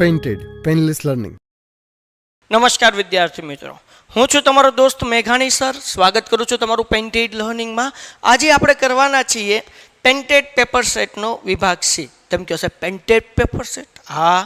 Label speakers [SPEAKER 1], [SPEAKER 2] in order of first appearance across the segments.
[SPEAKER 1] Painted painless learning.
[SPEAKER 2] નમસ્કાર વિદ્યાર્થી મિત્રો, હું છું તમારો દોસ્ત મેઘાણી સર. સ્વાગત કરું છું તમારું પેઇન્ટેડ લર્નિંગમાં. આજે આપણે કરવાના છીએ પેઇન્ટેડ પેપર સેટનો વિભાગ સી. તેમ કહો છે પેઇન્ટેડ પેપર સેટ, હા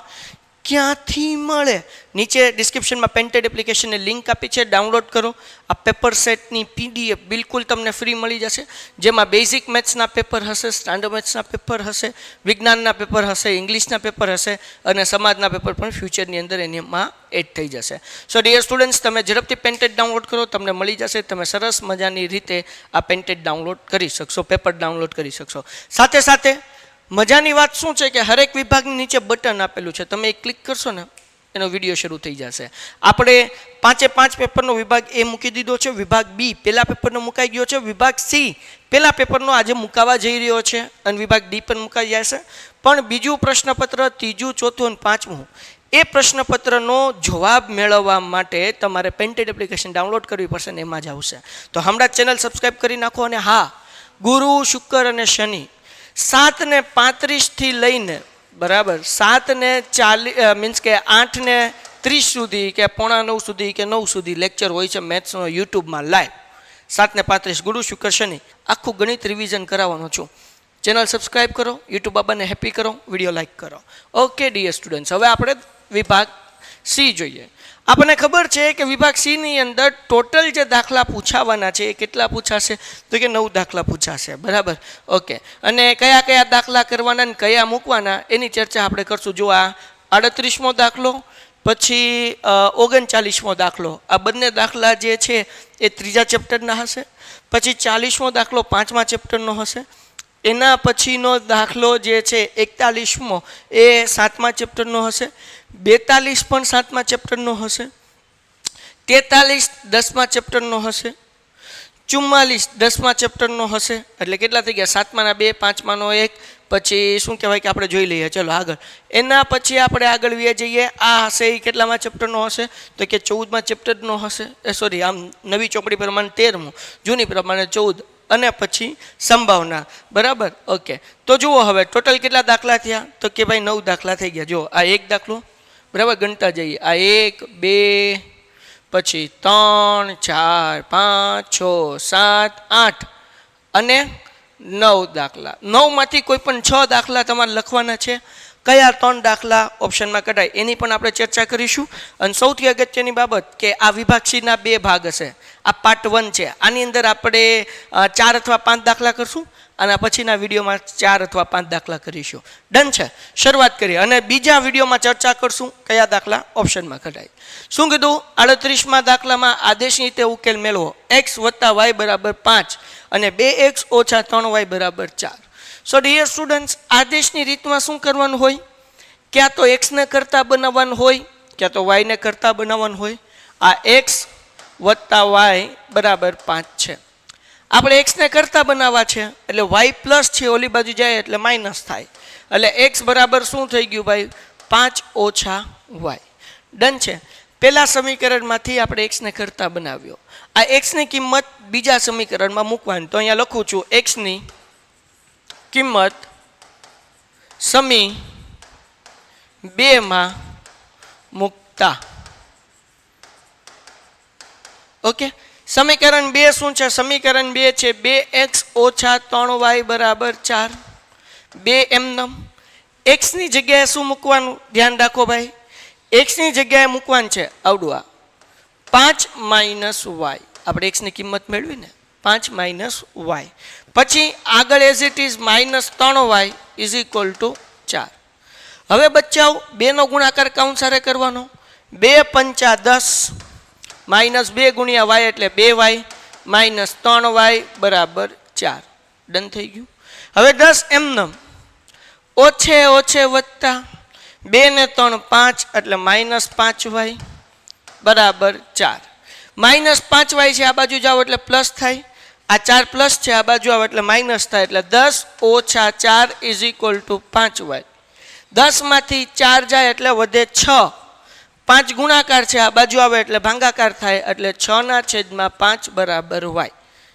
[SPEAKER 2] ક્યાંથી મળે? નીચે ડિસ્ક્રિપ્શનમાં પેઇન્ટેડ એપ્લિકેશનની લિંક આપી છે, ડાઉનલોડ કરો. આ પેપર સેટની PDF બિલકુલ તમને ફ્રી મળી જશે, જેમાં બેઝિક મેથ્સના પેપર હશે, સ્ટાન્ડર્ડ મેથ્સના પેપર હશે, વિજ્ઞાનના પેપર હશે, ઇંગ્લિશના પેપર હશે અને સમાજના પેપર પણ ફ્યુચરની અંદર એમાં એડ થઈ જશે. સો ડિયર સ્ટુડન્ટ્સ, તમે ઝડપથી પેઇન્ટેડ ડાઉનલોડ કરો, તમને મળી જશે. તમે સરસ મજાની રીતે આ પેઇન્ટેડ ડાઉનલોડ કરી શકશો, પેપર ડાઉનલોડ કરી શકશો. સાથે સાથે મજાની વાત શું છે કે હરેક વિભાગની નીચે બટન આપેલું છે, તમે એ ક્લિક કરશો ને એનો વિડીયો શરૂ થઈ જશે. આપણે 5 પેપરનો વિભાગ એ મૂકી દીધો છે, વિભાગ બી પહેલા પેપરનો મુકાઈ ગયો છે, વિભાગ સી પહેલા પેપરનો આજે મુકાવા જઈ રહ્યો છે અને વિભાગ ડી પણ મુકાઈ જશે. પણ બીજું પ્રશ્નપત્ર, ત્રીજું, ચોથું અને પાંચમું એ પ્રશ્નપત્રનો જવાબ મેળવવા માટે તમારે પેઇન્ટેડ એપ્લિકેશન ડાઉનલોડ કરવી પડશે ને એમાં જ આવશે. તો હમણાં ચેનલ સબસ્ક્રાઈબ કરી નાખો. અને હા, ગુરુ, શુક્ર અને શનિ 7:35 લઈને બરાબર 7:40 મીન્સ કે 8:30 સુધી કે 8:45 સુધી કે 9 સુધી લેક્ચર હોય છે મેથ્સનો યુટ્યુબમાં લાઈવ. 7:35 ગુરુ, શુક્ર, શનિ આખું ગણિત રિવિઝન કરાવવાનો છું. ચેનલ સબસ્ક્રાઈબ કરો, યુટ્યુબ બાબાને હેપી કરો, વિડીયો લાઈક કરો. ઓકે ડિયર સ્ટુડન્ટ્સ, હવે આપણે વિભાગ સી જોઈએ. આપણને ખબર છે કે વિભાગ સીની અંદર ટોટલ જે દાખલા પૂછાવાના છે એ કેટલા પૂછાશે? તો કે 9 દાખલા પૂછાશે, બરાબર. ઓકે, અને કયા કયા દાખલા કરવાના ને કયા મૂકવાના એની ચર્ચા આપણે કરશું. જો આ 38મો દાખલો, પછી 39મો દાખલો, આ બંને દાખલા જે છે એ 3જા ચેપ્ટરના હશે. પછી 40મો દાખલો 5મા ચેપ્ટરનો હશે. એના પછીનો દાખલો જે છે 41મો એ 7મા ચેપ્ટરનો હશે. 42 પણ 7મા ચેપ્ટરનો હશે. 43 10મા ચેપ્ટરનો હશે. 44 10મા ચેપ્ટરનો હશે. એટલે કેટલા થઈ ગયા? 7માના 2, 5માનો 1. પછી શું કહેવાય કે આપણે જોઈ લઈએ, ચલો આગળ. એના પછી આપણે આગળ વીએ જઈએ. આ હશે એ કેટલામાં ચેપ્ટરનો હશે? તો કે 14મા ચેપ્ટરનો હશે. સોરી, આમ નવી ચોપડી પ્રમાણે 13મું, જૂની પ્રમાણે 14. અને પછી સંભાવના, બરાબર. ઓકે, તો જુઓ હવે ટોટલ કેટલા દાખલા થયા? તો કે ભાઈ 9 દાખલા થઈ ગયા. જો આ એક દાખલો, બરાબર, ગણતા જઈએ. આ 1, 2, પછી 3, 4, 5, 6, 7, 8 અને 9 દાખલા. 9માંથી કોઈ પણ 6 દાખલા તમારે લખવાના છે. કયા 3 દાખલા ઓપ્શનમાં કઢાય એની પણ આપણે ચર્ચા કરીશું. અને સૌથી અગત્યની બાબત કે આ વિભાગ સીના 2 ભાગ હશે. આ પાર્ટ 1 છે. આની અંદર આપણે 4 અથવા 5 દાખલા કરશું અને પછીના વિડીયોમાં 4 અથવા 5 દાખલા કરીશું. ડન છે? શરૂઆત કરીએ અને બીજા વિડીયોમાં ચર્ચા કરશું કયા દાખલા ઓપ્શનમાં કઢાય. શું કીધું? 38મા દાખલામાં આદેશની રીતે ઉકેલ મેળવો. x + y = 5 અને 2x - 3y = 4. સો ડિયર સ્ટુડન્ટ્સ, આદેશની રીતમાં શું કરવાનું હોય? ક્યાં તો એક્સને કરતા બનાવવાનું હોય, ક્યાં તો વાયને કરતા બનાવવાનું હોય. આ x + y = 5 છે. આપણે એક્સને કરતા બનાવવા છે એટલે y પ્લસ છે, ઓલી બાજુ જાય એટલે માઇનસ થાય. એટલે x બરાબર શું થઈ ગયું ભાઈ? 5 - y. ડન છે? પહેલા સમીકરણમાંથી આપણે એક્સને કરતા બનાવ્યો. આ એક્સની કિંમત બીજા સમીકરણમાં મૂકવાની. તો અહીંયા લખું છું એક્સની કિંમત સમી 2માં મૂકતા. ઓકે, સમીકરણ 2 શું છે? સમીકરણ 2 છે 2x - 3y = 4. 2 એમનેમ. એક્સની જગ્યાએ શું મૂકવાનું? ધ્યાન રાખો ભાઈ, એક્સની જગ્યાએ મૂકવાનું છે આવડું આ 5 - y. આપણે એક્સની કિંમત મેળવીને 5 - y. પછી આગળ એઝ ઇટ ઇઝ -3y = 4. હવે બચ્ચાઓ 2નો ગુણાકાર કૌંસ સાથે કરવાનો. 2 × 5 = 10 -2 × y એટલે 2y -3y = 4. ડન થઈ ગયું. હવે 10 એમનેમ ઓછે વત્તા 2 ને 3 5 એટલે -5y = 4. -5y છે, આ બાજુ જાઓ એટલે પ્લસ થાય. આ 4 પ્લસ છે, આ બાજુ આવે એટલે માઇનસ થાય. એટલે 10 - 4 = 5y. 10માંથી 4 જાય એટલે વધે 6. 5 ગુણાકાર છે, આ બાજુ આવે એટલે ભાગાકાર થાય. એટલે 6/5 = y.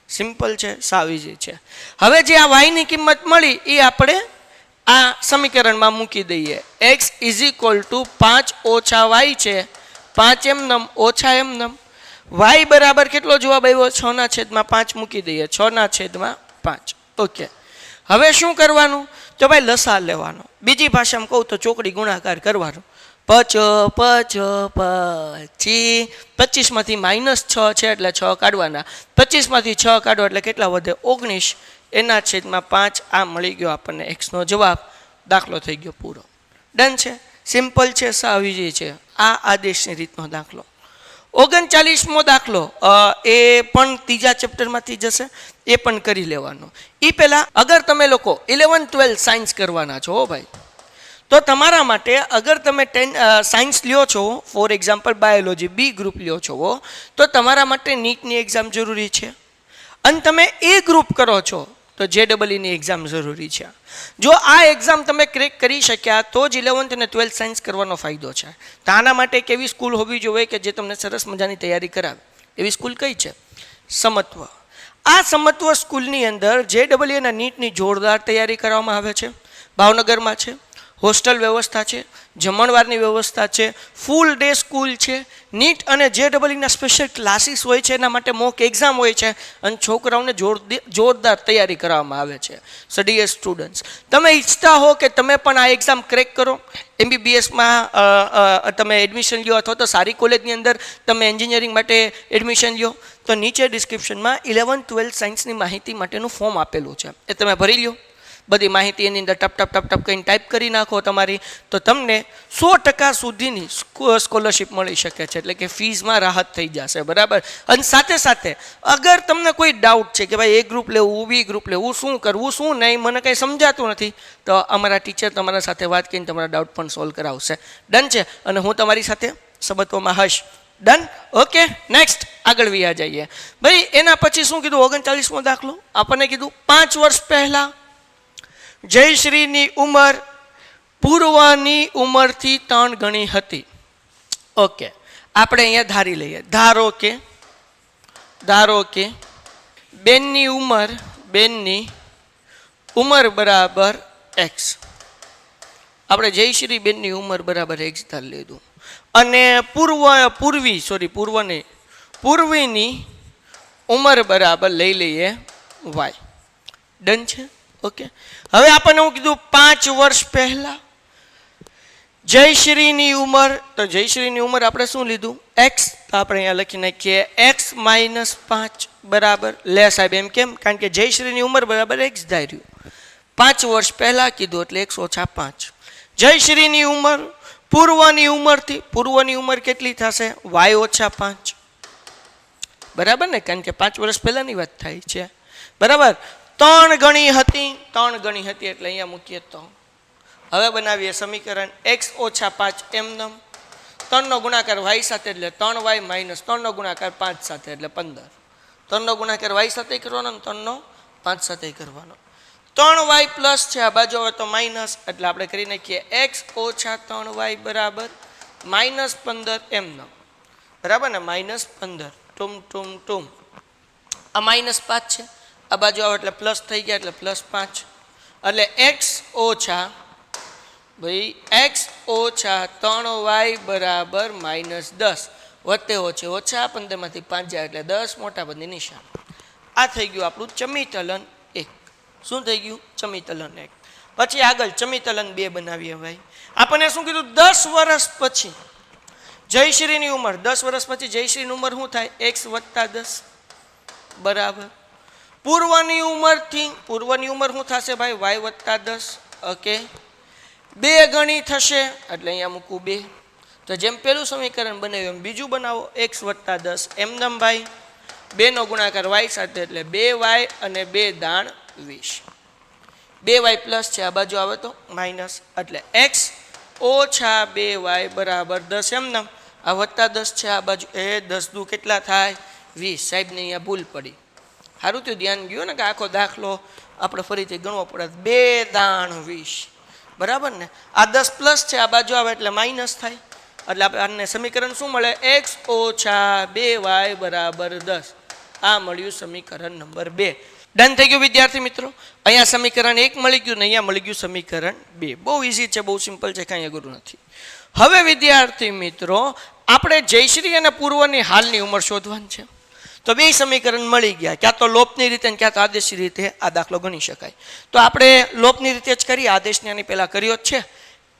[SPEAKER 2] સિમ્પલ છે, સાવ ઇઝી છે. હવે જે આ વાયની કિંમત મળી એ આપણે આ સમીકરણમાં મૂકી દઈએ. x ઇઝ ઇક્વલ ટુ 5 ઓછા y છે, 5 એમનમ ઓછા એમનમ. y બરાબર કેટલો જવાબ આવ્યો? 6/5 મૂકી દઈએ, 6/5. ઓકે, હવે શું કરવાનું? તો ભાઈ લસા લેવાનો. બીજી ભાષામાં કહું તો ચોકડી ગુણાકાર કરવાનો. 5 પછી 25માંથી -6 છે એટલે 6 કાઢવાના. 25માંથી 6 કાઢો એટલે કેટલા વધે? 19. એના છેદમાં 5. આ મળી ગયો આપણને x નો જવાબ. દાખલો થઈ ગયો પૂરો. ડન છે, સિમ્પલ છે, સાવ ઈઝી છે. આ આદેશની રીતનો દાખલો. 39મો દાખલો એ પણ ત્રીજા ચેપ્ટરમાંથી જશે, એ પણ કરી લેવાનો. એ પહેલાં અગર તમે લોકો 11-12 સાયન્સ કરવાના છો ભાઈ, તો તમારા માટે અગર તમે સાયન્સ લ્યો છો, for example biology B group લ્યો છો, તો તમારા માટે નીટની એક્ઝામ જરૂરી છે. અને તમે એ ગ્રુપ કરો છો તો JEEની એક્ઝામ જરૂરી છે. જો આ એક્ઝામ તમે ક્રેક કરી શક્યા તો જ 11th અને 12th સાયન્સ કરવાનો ફાયદો છે. તો આના માટે એક એવી સ્કૂલ હોવી જોઈએ કે જે તમને સરસ મજાની તૈયારી કરાવે. એવી સ્કૂલ કઈ છે? સમત્વ. આ સમત્વ સ્કૂલની અંદર JEE અને નીટની જોરદાર તૈયારી કરવામાં આવે છે. ભાવનગરમાં છે, હોસ્ટેલ વ્યવસ્થા છે, જમણવારની વ્યવસ્થા છે, ફૂલ ડે સ્કૂલ છે. નીટ અને JEEના સ્પેશિયલ ક્લાસીસ હોય છે, એના માટે મોક એક્ઝામ હોય છે, અને છોકરાઓને જોરદાર તૈયારી કરવામાં આવે છે. સો ડિયર સ્ટુડન્ટ્સ, તમે ઈચ્છતા હો કે તમે પણ આ એક્ઝામ ક્રેક કરો, MBBSમાં તમે એડમિશન લ્યો, અથવા તો સારી કોલેજની અંદર તમે એન્જિનિયરિંગ માટે એડમિશન લ્યો, તો નીચે ડિસ્ક્રિપ્શનમાં 11-12 સાયન્સની માહિતી માટેનું ફોર્મ આપેલું છે, એ તમે ભરી લો. બધી માહિતી એની અંદર ટપ કરીને ટાઈપ કરી નાખો તમારી, તો તમને 100% સુધીની સ્કોલરશિપ મળી શકે છે. એટલે કે ફીઝમાં રાહત થઈ જશે, બરાબર. અને સાથે સાથે અગર તમને કોઈ ડાઉટ છે કે ભાઈ એ ગ્રુપ લેવું, બી ગ્રુપ લેવું, શું કરવું શું નહીં, મને કંઈ સમજાતું નથી, તો અમારા ટીચર તમારા સાથે વાત કરીને તમારા ડાઉટ પણ સોલ્વ કરાવશે. ડન છે, અને હું તમારી સાથે સંબંધોમાં હશ. ડન. ઓકે, નેક્સ્ટ આગળ વ્યા જઈએ ભાઈ. એના પછી શું કીધું? 39મો દાખલો આપણને કીધું 5 વર્ષ પહેલાં જયશ્રીની ઉંમર પૂર્વની ઉંમરથી 3 ગણી હતી. ઓકે, આપણે અહીંયા ધારી લઈએ. ધારો કે બેનની ઉંમર બરાબર x. આપણે જયશ્રી બેનની ઉંમર બરાબર x ધારી લીધું. અને પૂર્વીની ઉંમર બરાબર લઈ લઈએ y. ડન છે. ઓકે, હવે આપણને હું કીધું 5 વર્ષ પહેલા જયશ્રીની ઉંમર, તો જયશ્રીની ઉંમર આપણે શું લીધું? x. તો આપણે અહીંયા લખી નાખીએ x - 5 બરાબર લે સાહેબ. એમ કેમ? કારણ કે જયશ્રીની ઉંમર બરાબર x ધાર્યું. 5 વર્ષ પહેલા કીધું એટલે x - 5. જયશ્રીની ઉંમર પૂર્વની ઉંમર કેટલી થશે? y - 5, બરાબર ને? કારણ કે 5 વર્ષ પહેલાની વાત થાય છે, બરાબર. 3 ગણી હતી એટલે અહીંયા મૂકીએ. તો હવે બનાવીએ સમીકરણ. x - 5 એમનમ, 3નો ગુણાકાર y સાથે એટલે 3y - 3નો ગુણાકાર 5 સાથે એટલે 15. 3નો ગુણાકાર y સાથે કરવાનો અને 3નો 5 સાથે કરવાનો. 3y પ્લસ છે, આ બાજુ હવે તો માઇનસ, એટલે આપણે કરી નાખીએ x - 3y બરાબર -15 એમનમ, બરાબર ને? -15 ટુમ આ -5 છે, આ બાજુ આવે એટલે પ્લસ થઈ ગયા એટલે +5. એટલે x - 3y બરાબર -10. વત્તે ઓછા 15માંથી 5 જાય એટલે 10, મોટા બંધી નિશાન. આ થઈ ગયું આપણું ચમીતલન 1. શું થઈ ગયું? ચમીતલન 1. પછી આગળ ચમીતલન 2 બનાવીએ ભાઈ. આપણને શું કીધું? 10 વર્ષ પછી જયશ્રીની ઉંમર, 10 વર્ષ પછી જયશ્રીની ઉંમર શું થાય? x + 10 બરાબર પૂર્વની ઉંમર શું થશે ભાઈ? y + 10. ઓકે, 2 ગણી થશે એટલે અહીંયા મૂકું 2. તો જેમ પેલું સમીકરણ બનાવ્યું એમ બીજું બનાવો, x + 10 એમનમ ભાઈ. 2નો ગુણાકાર y સાથે એટલે 2y અને 2 દાણ 20. 2y પ્લસ છે, આ બાજુ આવે તો માઇનસ, એટલે x - 2y બરાબર 10 એમનમ. આ +10 છે, આ બાજુ 10 દુ કેટલા થાય? 20. સાહેબને અહીંયા ભૂલ પડી. સારું થયું ધ્યાન ગયું ને કે આખો દાખલો આપણે ફરીથી ગણવો પડે. 2 દાણ 20, બરાબર ને? આ 10 પ્લસ છે, આ બાજુ આવે એટલે માઇનસ થાય, એટલે આપણને સમીકરણ શું મળે? x - 2y બરાબર 10. આ મળ્યું સમીકરણ નંબર 2. ડન થઈ ગયું વિદ્યાર્થી મિત્રો. અહીંયા સમીકરણ 1 મળી ગયું ને અહીંયા મળી ગયું સમીકરણ 2. બહુ ઇઝી છે, બહુ સિમ્પલ છે, કાંઈ અઘરું નથી. હવે વિદ્યાર્થી મિત્રો આપણે જયશ્રી અને પૂર્વની હાલની ઉંમર શોધવાની છે. તો બે સમીકરણ મળી ગયા, ક્યાં તો લોપની રીતે ક્યાં તો આદેશની રીતે આ દાખલો ગણી શકાય. તો આપણે લોપની રીતે જ કરીએ, આદેશની આની પહેલાં કર્યો જ છે.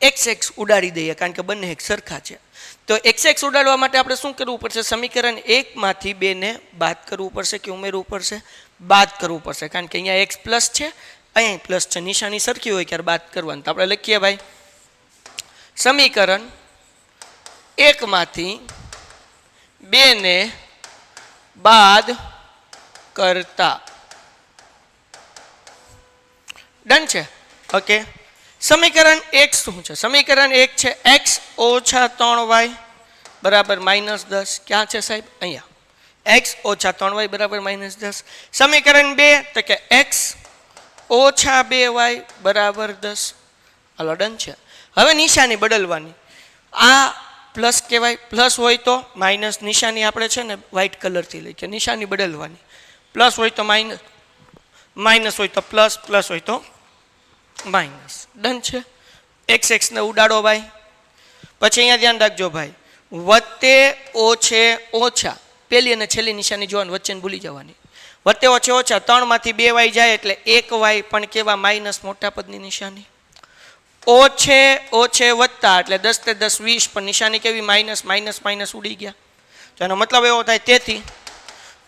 [SPEAKER 2] x ઉડાડી દઈએ કારણ કે બંને એક સરખા છે. તો x ઉડાડવા માટે આપણે શું કરવું પડશે? સમીકરણ 1 માંથી 2 ને બાદ કરવું પડશે કે ઉમેરવું પડશે? બાદ કરવું પડશે, કારણ કે અહીંયા x પ્લસ છે, અહીંયા પ્લસ છે. નિશાની સરખી હોય ત્યારે બાદ કરવાનું. તો આપણે લખીએ ભાઈ સમીકરણ 1 માંથી 2 ને બાદ કરતા. ડન છે. ઓકે, સમીકરણ 1 શું છે? સમીકરણ 1 છે x ઓછા 3y બરાબર -10. ક્યાં છે સાહેબ? અહીંયા. x ઓછા 3y બરાબર -10. સમીકરણ 2 તો કે x ઓછા 2y બરાબર 10. હાલો ડન છે. હવે નિશાની બદલવાની. આ પ્લસ કહેવાય, પ્લસ હોય તો માઇનસ. નિશાની આપણે છે ને વ્હાઇટ કલરથી લઈ કે નિશાની બદલવાની. પ્લસ હોય તો માઇનસ, માઇનસ હોય તો પ્લસ, પ્લસ હોય તો માઇનસ. ડન છે. x ને ઉડાડો ભાઈ. પછી અહીંયા ધ્યાન રાખજો ભાઈ, વત્તે ઓછે ઓછા, પહેલી અને છેલ્લી નિશાની જોવાની, વચ્ચેને ભૂલી જવાની. વત્તે ઓછે ઓછા 3 માંથી 2y જાય એટલે 1y, પણ કેવા? માઇનસ, મોટા પદની નિશાની. ઓછે ઓછે વત્તા એટલે 10 તે 10 20, પણ નિશાની કેવી? માઇનસ, માઇનસ માઇનસ ઉડી ગયા. તો એનો મતલબ એવો થાય, તેથી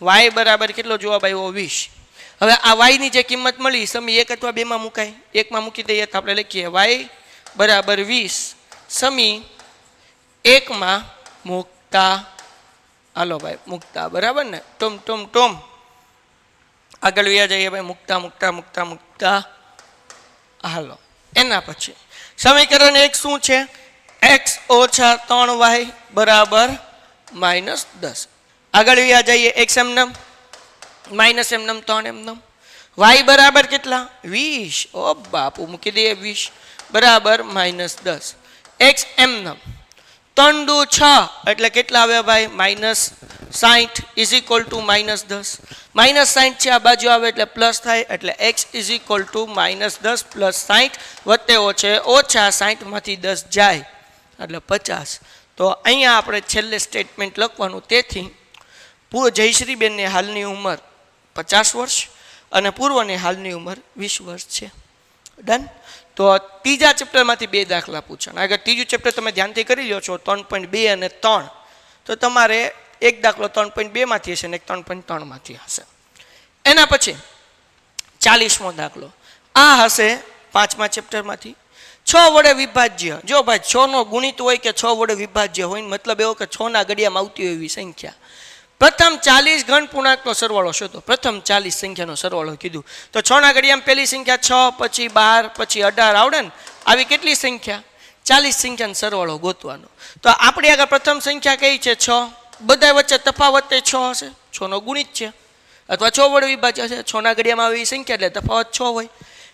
[SPEAKER 2] y બરાબર કેટલો જવાબ આવ્યો? 20. હવે આ y ની જે કિંમત મળી સમી 1 અથવા 2 માં મુકાય. 1 માં મૂકી દઈએ તો આપણે લખીએ y બરાબર 20 સમી 1 માં મૂકતા. હાલો ભાઈ મૂકતા, બરાબર ને? ટોમ ટોમ ટોમ આગળ વ્યા જઈએ ભાઈ, મૂકતા મૂકતા મૂકતા મૂકતા. હાલો એના પછી સમીકરણ 1 શું છે? x ઓછા 3y બરાબર -10. આગળ વ્યા જઈએ, x એમનેમ, માઇનસ એમનેમ, 3 એમનેમ. y બરાબર કેટલા? 20. ઓ બાપુ, મૂકી દઈએ 20 બરાબર -10. x એમનેમ 3 દુ 6 એટલે કેટલા આવે ભાઈ? -60 ઇઝ ઇક્વલ ટુ -10. -60 છે, આ બાજુ આવે એટલે પ્લસ થાય, એટલે x is equal to -10 plus 60 વત્તે ઓછે ઓછા 60 માંથી 10 જાય એટલે 50. તો અહીંયા આપણે છેલ્લે સ્ટેટમેન્ટ લખવાનું. તેથી જયશ્રીબેનની હાલની ઉંમર 50 વર્ષ અને પૂર્વની હાલની ઉંમર 20 વર્ષ છે. ડન. તો ત્રીજા ચેપ્ટરમાંથી 2 દાખલા પૂછાના. આગળ ત્રીજું ચેપ્ટર તમે ધ્યાનથી કરી લો છો, 3.2 અને 3. તો તમારે એક દાખલો 3.2 માંથી હશે અને એક 3.3 માંથી હશે. એના પછી 40મો દાખલો આ હશે 5મા ચેપ્ટરમાંથી. 6 વડે વિભાજ્ય. જો ભાઈ 6 નો ગુણિત હોય કે 6 વડે વિભાજ્ય હોય, મતલબ એવો કે 6 ના ઘડિયામાં આવતી હોય એવી સંખ્યા. પ્રથમ 40 ઘન પૂર્ણાંકનો સરવાળો શોધો. પ્રથમ 40 સંખ્યાનો સરવાળો કીધું. તો 6 ના ઘડિયામાં પહેલી સંખ્યા 6, પછી 12, પછી 18 આવડે ને? આવી કેટલી સંખ્યા? 40 સંખ્યાનો સરવાળો ગોતવાનો. તો આપણી આગળ પ્રથમ સંખ્યા કઈ છે? 6. બધા વચ્ચે તફાવત 6 હશે. 6 નો ગુણિત છે અથવા 6 વડે વિભાજ્ય છે. 6 ના ઘડિયામાં આવી સંખ્યા એટલે તફાવત 6 હોય.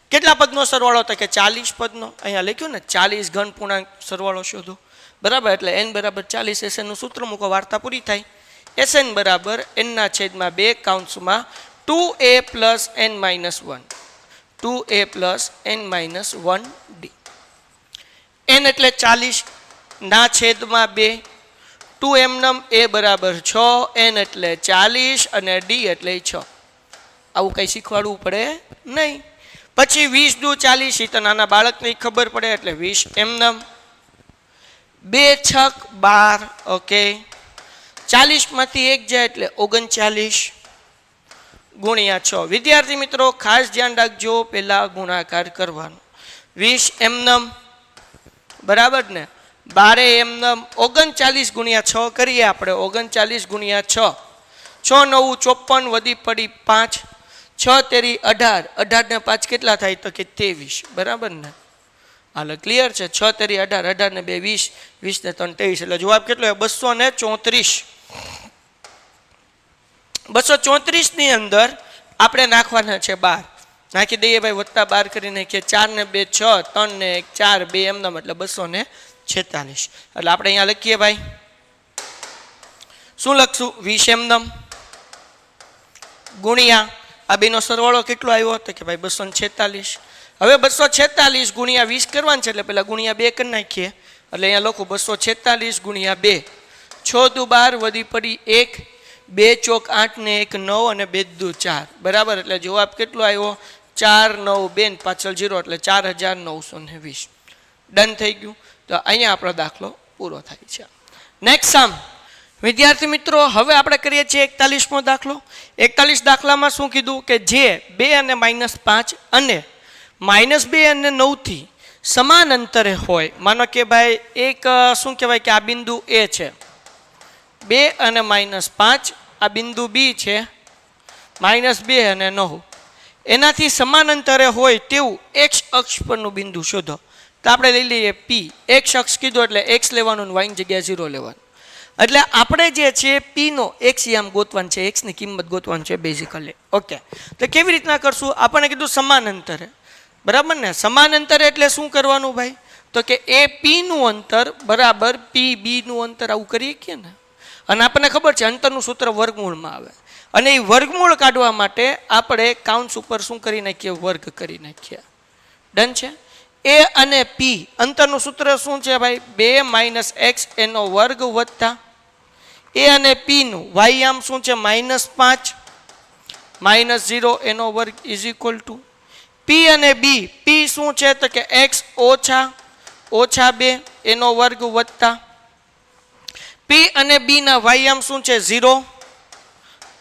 [SPEAKER 2] કેટલા પદનો સરવાળો? તો કે 40 પદનો. અહીંયા લખ્યું ને 40 ઘન પૂર્ણાંક સરવાળો શોધો. બરાબર, એટલે n બરાબર 40. SN નું સૂત્ર મૂકો, વાર્તા પૂરી થાય. SN બરાબર n ના છેદમાં 2 કૌંસમાં 2a plus n minus 1, 2a plus n minus 1d. n એટલે 40 ના છેદમાં 2, 2 એમનમ a બરાબર 6, n એટલે 40 અને d એટલે 6. આવું કંઈ શીખવાડવું પડે નહીં. પછી 20 દુ 40, એ તો નાના બાળકને ખબર પડે, એટલે 20 એમનમ. 2 છક 12. ઓકે, 40 માંથી 1 જાય એટલે 39 ગુણ્યા 6. વિદ્યાર્થી મિત્રો ખાસ ધ્યાન રાખજો, પહેલા ગુણાકાર કરવાનો. 20 એમનમ, બરાબર ને? 12 એમનમ. 39 ગુણ્યા 6 કરીએ આપણે. 39 ગુણ્યા 6, 6 9 54, વધી પડી 5, 6 તેરી 18, 18 ને 5 કેટલા થાય? તો કે 23. બરાબર ને? હાલો ક્લિયર છે? 6 તેરી 18, 18 ને 2 20, 20 ને 3 23, એટલે જવાબ કેટલો? 234. 234 ની અંદર આપણે નાખવાના છે 12. નાખી દઈએ ભાઈ, વત્તા 12 કરી નાખીએ. 4 ને 2 6, 3 ને 1 4, 2 એમનામ એટલે 246. એટલે આપણે અહીંયા લખીએ ભાઈ, શું લખશું? 20 એમનામ ગુણ્યા આ બેનો સરવાળો કેટલો આવ્યો તો કે ભાઈ 246. હવે 246 ગુણ્યા 20 કરવાનું છે એટલે પહેલાં ગુણ્યા 2 કરી નાખીએ. એટલે અહીંયા લખું 246 ગુણ્યા 2, 6 દુ 12 વધી પડી 1, 2 ચોક 8 ને 1 9 અને 2 દુ 4 બરાબર. એટલે જવાબ કેટલો આવ્યો 4 9 2 ને પાછળ 0 એટલે 4920. ડન થઈ ગયું. તો અહીંયા આપણો દાખલો પૂરો થાય છે. નેક્સ્ટ સમ વિદ્યાર્થી મિત્રો, હવે આપણે કરીએ છીએ 41મો દાખલો. 41 દાખલામાં શું કીધું કે જે 2 અને -5 અને -2 અને 9 થી સમાન અંતરે હોય. માનો કે ભાઈ એક શું કહેવાય કે આ બિંદુ A છે, 2 અને -5, આ બિંદુ B છે, -2 અને 9, એનાથી સમાન અંતરે હોય તેવું x અક્ષ પરનું બિંદુ શોધો. તો આપણે લઈ લઈએ P. x અક્ષ કીધો એટલે x લેવાનું, y ની જગ્યાએ 0 લેવાનું. એટલે આપણે જે છે P નો x યામ ગોતવાનું છે, x ની કિંમત ગોતવાનું છે બેઝિકલી. ઓકે, તો કેવી રીતના કરશું? આપણને કીધું સમાન અંતરે, બરાબર ને? સમાન અંતરે એટલે શું કરવાનું ભાઈ? તો કે એ P નું અંતર બરાબર P B નું અંતર, આવું કરીએ કે ને. અને આપણને ખબર છે અંતરનું સૂત્ર વર્ગમૂળમાં આવે, અને એ વર્ગમૂળ કાઢવા માટે આપણે કાઉન્સ ઉપર શું કરી નાખીએ? વર્ગ કરી નાખીએ. ડન છે. A અને P અંતરનું સૂત્ર શું છે ભાઈ? 2 - x એનો વર્ગ વત્તા A અને P નું y યામ શું છે? -5 -0 એનો વર્ગ ઇઝ ઇક્વલ ટુ P અને B. P શું છે તો કે x ઓછા 2 એનો વર્ગ વત્તા P અને B ના y યામ શું છે? 0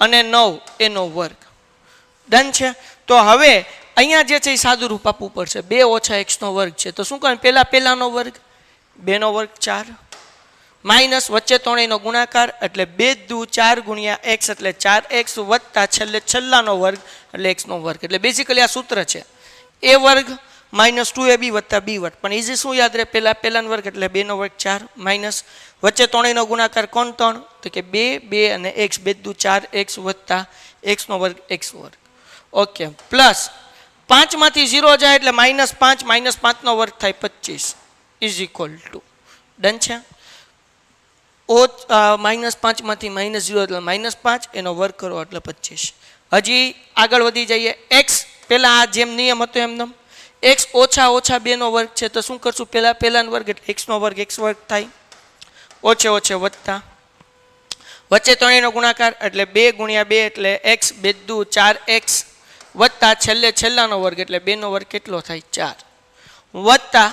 [SPEAKER 2] અને 9 એનો વર્ગ. ડન છે. તો હવે અહીંયા જે છે એ સાદું રૂપ આપવું પડશે. 2 - x નો વર્ગ છે તો શું કરે? પહેલાનો વર્ગ 2 નો વર્ગ 4 માઇનસ વચ્ચે ત્રણેયનો ગુણાકાર એટલે 2 દુ 4 ગુણ્યા x એટલે 4x વત્તા છેલ્લાનો વર્ગ એટલે x નો વર્ગ. એટલે બેઝિકલી આ સૂત્ર છે a વર્ગ -2ab વત્તા b વર્ગ. પણ ઇઝી શું યાદ રહે? પહેલાનો વર્ગ એટલે 2 નો વર્ગ 4 માઇનસ વચ્ચે ત્રણેયનો ગુણાકાર કોણ 3 તો કે 2 2 અને x 2 દુ 4x વત્તા x નો વર્ગ x વર્ગ. ઓકે, પ્લસ 5 માંથી 0 જાય એટલે -5 -5 નો વર્ગ થાય 25 ઇઝ ઇક્વલ ટુ. ડન છે. -5 માંથી -0 એટલે -5 એનો વર્ગ કરો એટલે 25. હજી આગળ વધી જઈએ. x પહેલા આ જેમ નિયમ હતો એમ x ઓછા 2 નો વર્ગ છે તો શું કરશું? પહેલાનો વર્ગ એટલે x નો વર્ગ x વર્ગ થાય, ઓછે વત્તા વચ્ચે ત્રણેયનો ગુણાકાર એટલે 2 ગુણ્યા 2 એટલે x 2 દુ 4x વત્તા છેલ્લાનો વર્ગ એટલે 2 નો વર્ગ કેટલો થાય? 4 વત્તા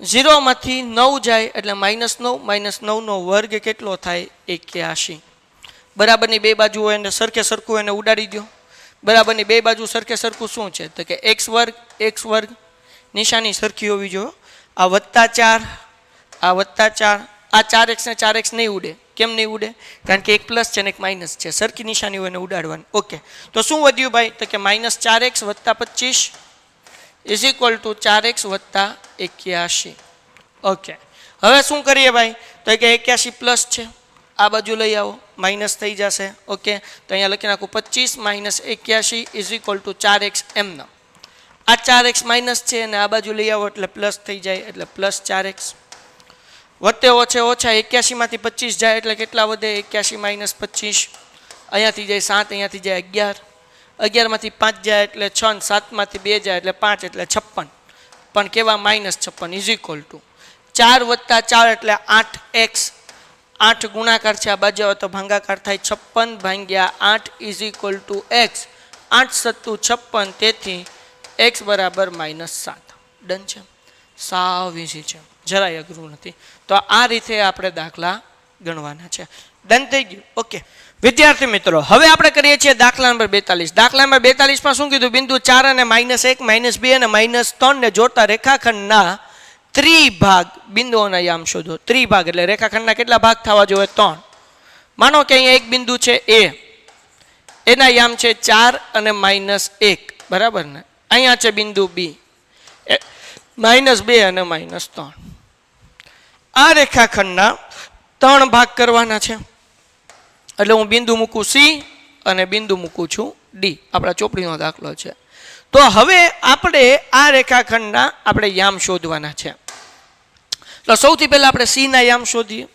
[SPEAKER 2] 0 માંથી 9 જાય એટલે -9 નો વર્ગ કેટલો થાય? 81. બરાબરની બે બાજુ હોય એને સરખું એને ઉડાડી દો. બરાબરની બે બાજુ સરખું શું છે તો કે x વર્ગ નિશાની સરખી હોવી જોઈએ. આ +4 આ +4 આ 4x ને 4x નહીં ઉડે. કેમ નહીં ઉડે? કારણ કે એક પ્લસ છે ને એક માઇનસ છે, સરખી નિશાની હોય એને ઉડાડવાની. ઓકે, તો શું વધ્યું ભાઈ તો કે -4x વત્તા 25 ઇઝ ઇક્વલ ટુ 4x વત્તા 81. ઓકે, હવે શું કરીએ ભાઈ તો કે 81 પ્લસ છે, આ બાજુ લઈ આવો માઇનસ થઈ જશે. ઓકે, તો અહીંયા લખી નાખું 25 - 81 ઇઝ ઇક્વલ ટુ 4x એમનો. આ 4x માઇનસ છે અને આ બાજુ લઈ આવો એટલે પ્લસ થઈ જાય એટલે +4x વત્તે ઓછા 81 માંથી 25 જાય એટલે કેટલા વધે? 81 - 25 અહીંયાથી જાય 7, અહીંયાથી જાય 11, 11 માંથી 5 જાય એટલે 6, 7 માંથી 2 જાય એટલે 5 એટલે 56. પણ કેવા? -56 ઇઝ ઇક્વલ ટુ 4 વત્તા 4 એટલે 8x. 8 ગુણાકાર છે, આ બાજુ આવે તો ભાંગાકાર થાય 56 ભાગ્યા 8 ઇઝ ઇક્વલ ટુ x. 8 સત્તુ 56 તેથી x બરાબર -7. ડન છે. સાવ ઈઝી છે, જરાય અઘરું નથી. તો આ રીતે આપણે દાખલા ગણવાના છે. ડન થઈ ગયું. ઓકે વિદ્યાર્થી મિત્રો, હવે આપણે કરીએ છીએ દાખલા નંબર 42. દાખલા નંબર 42 માં શું કીધું? બિંદુ 4 અને -1 -2 અને -3 ને જોડતા રેખાખંડના ત્રિભાગ બિંદુઓના યામ શોધો. ત્રિભાગ એટલે રેખાખંડના કેટલા ભાગ થવા જોઈએ? 3. માનો કે અહીંયા એક બિંદુ છે A, એના યામ છે 4 અને -1 બરાબર ને. અહીંયા છે બિંદુ B, -2 અને -3. આ રેખાખંડના 3 ભાગ કરવાના છે. એટલે હું બિંદુ મૂકું C અને બિંદુ મૂકું છું D. આપણા ચોપડીનો દાખલો છે. તો હવે આપણે આ રેખાખંડના આપણે યામ શોધવાના છે. તો સૌથી પહેલા આપણે C ના યામ શોધીએ.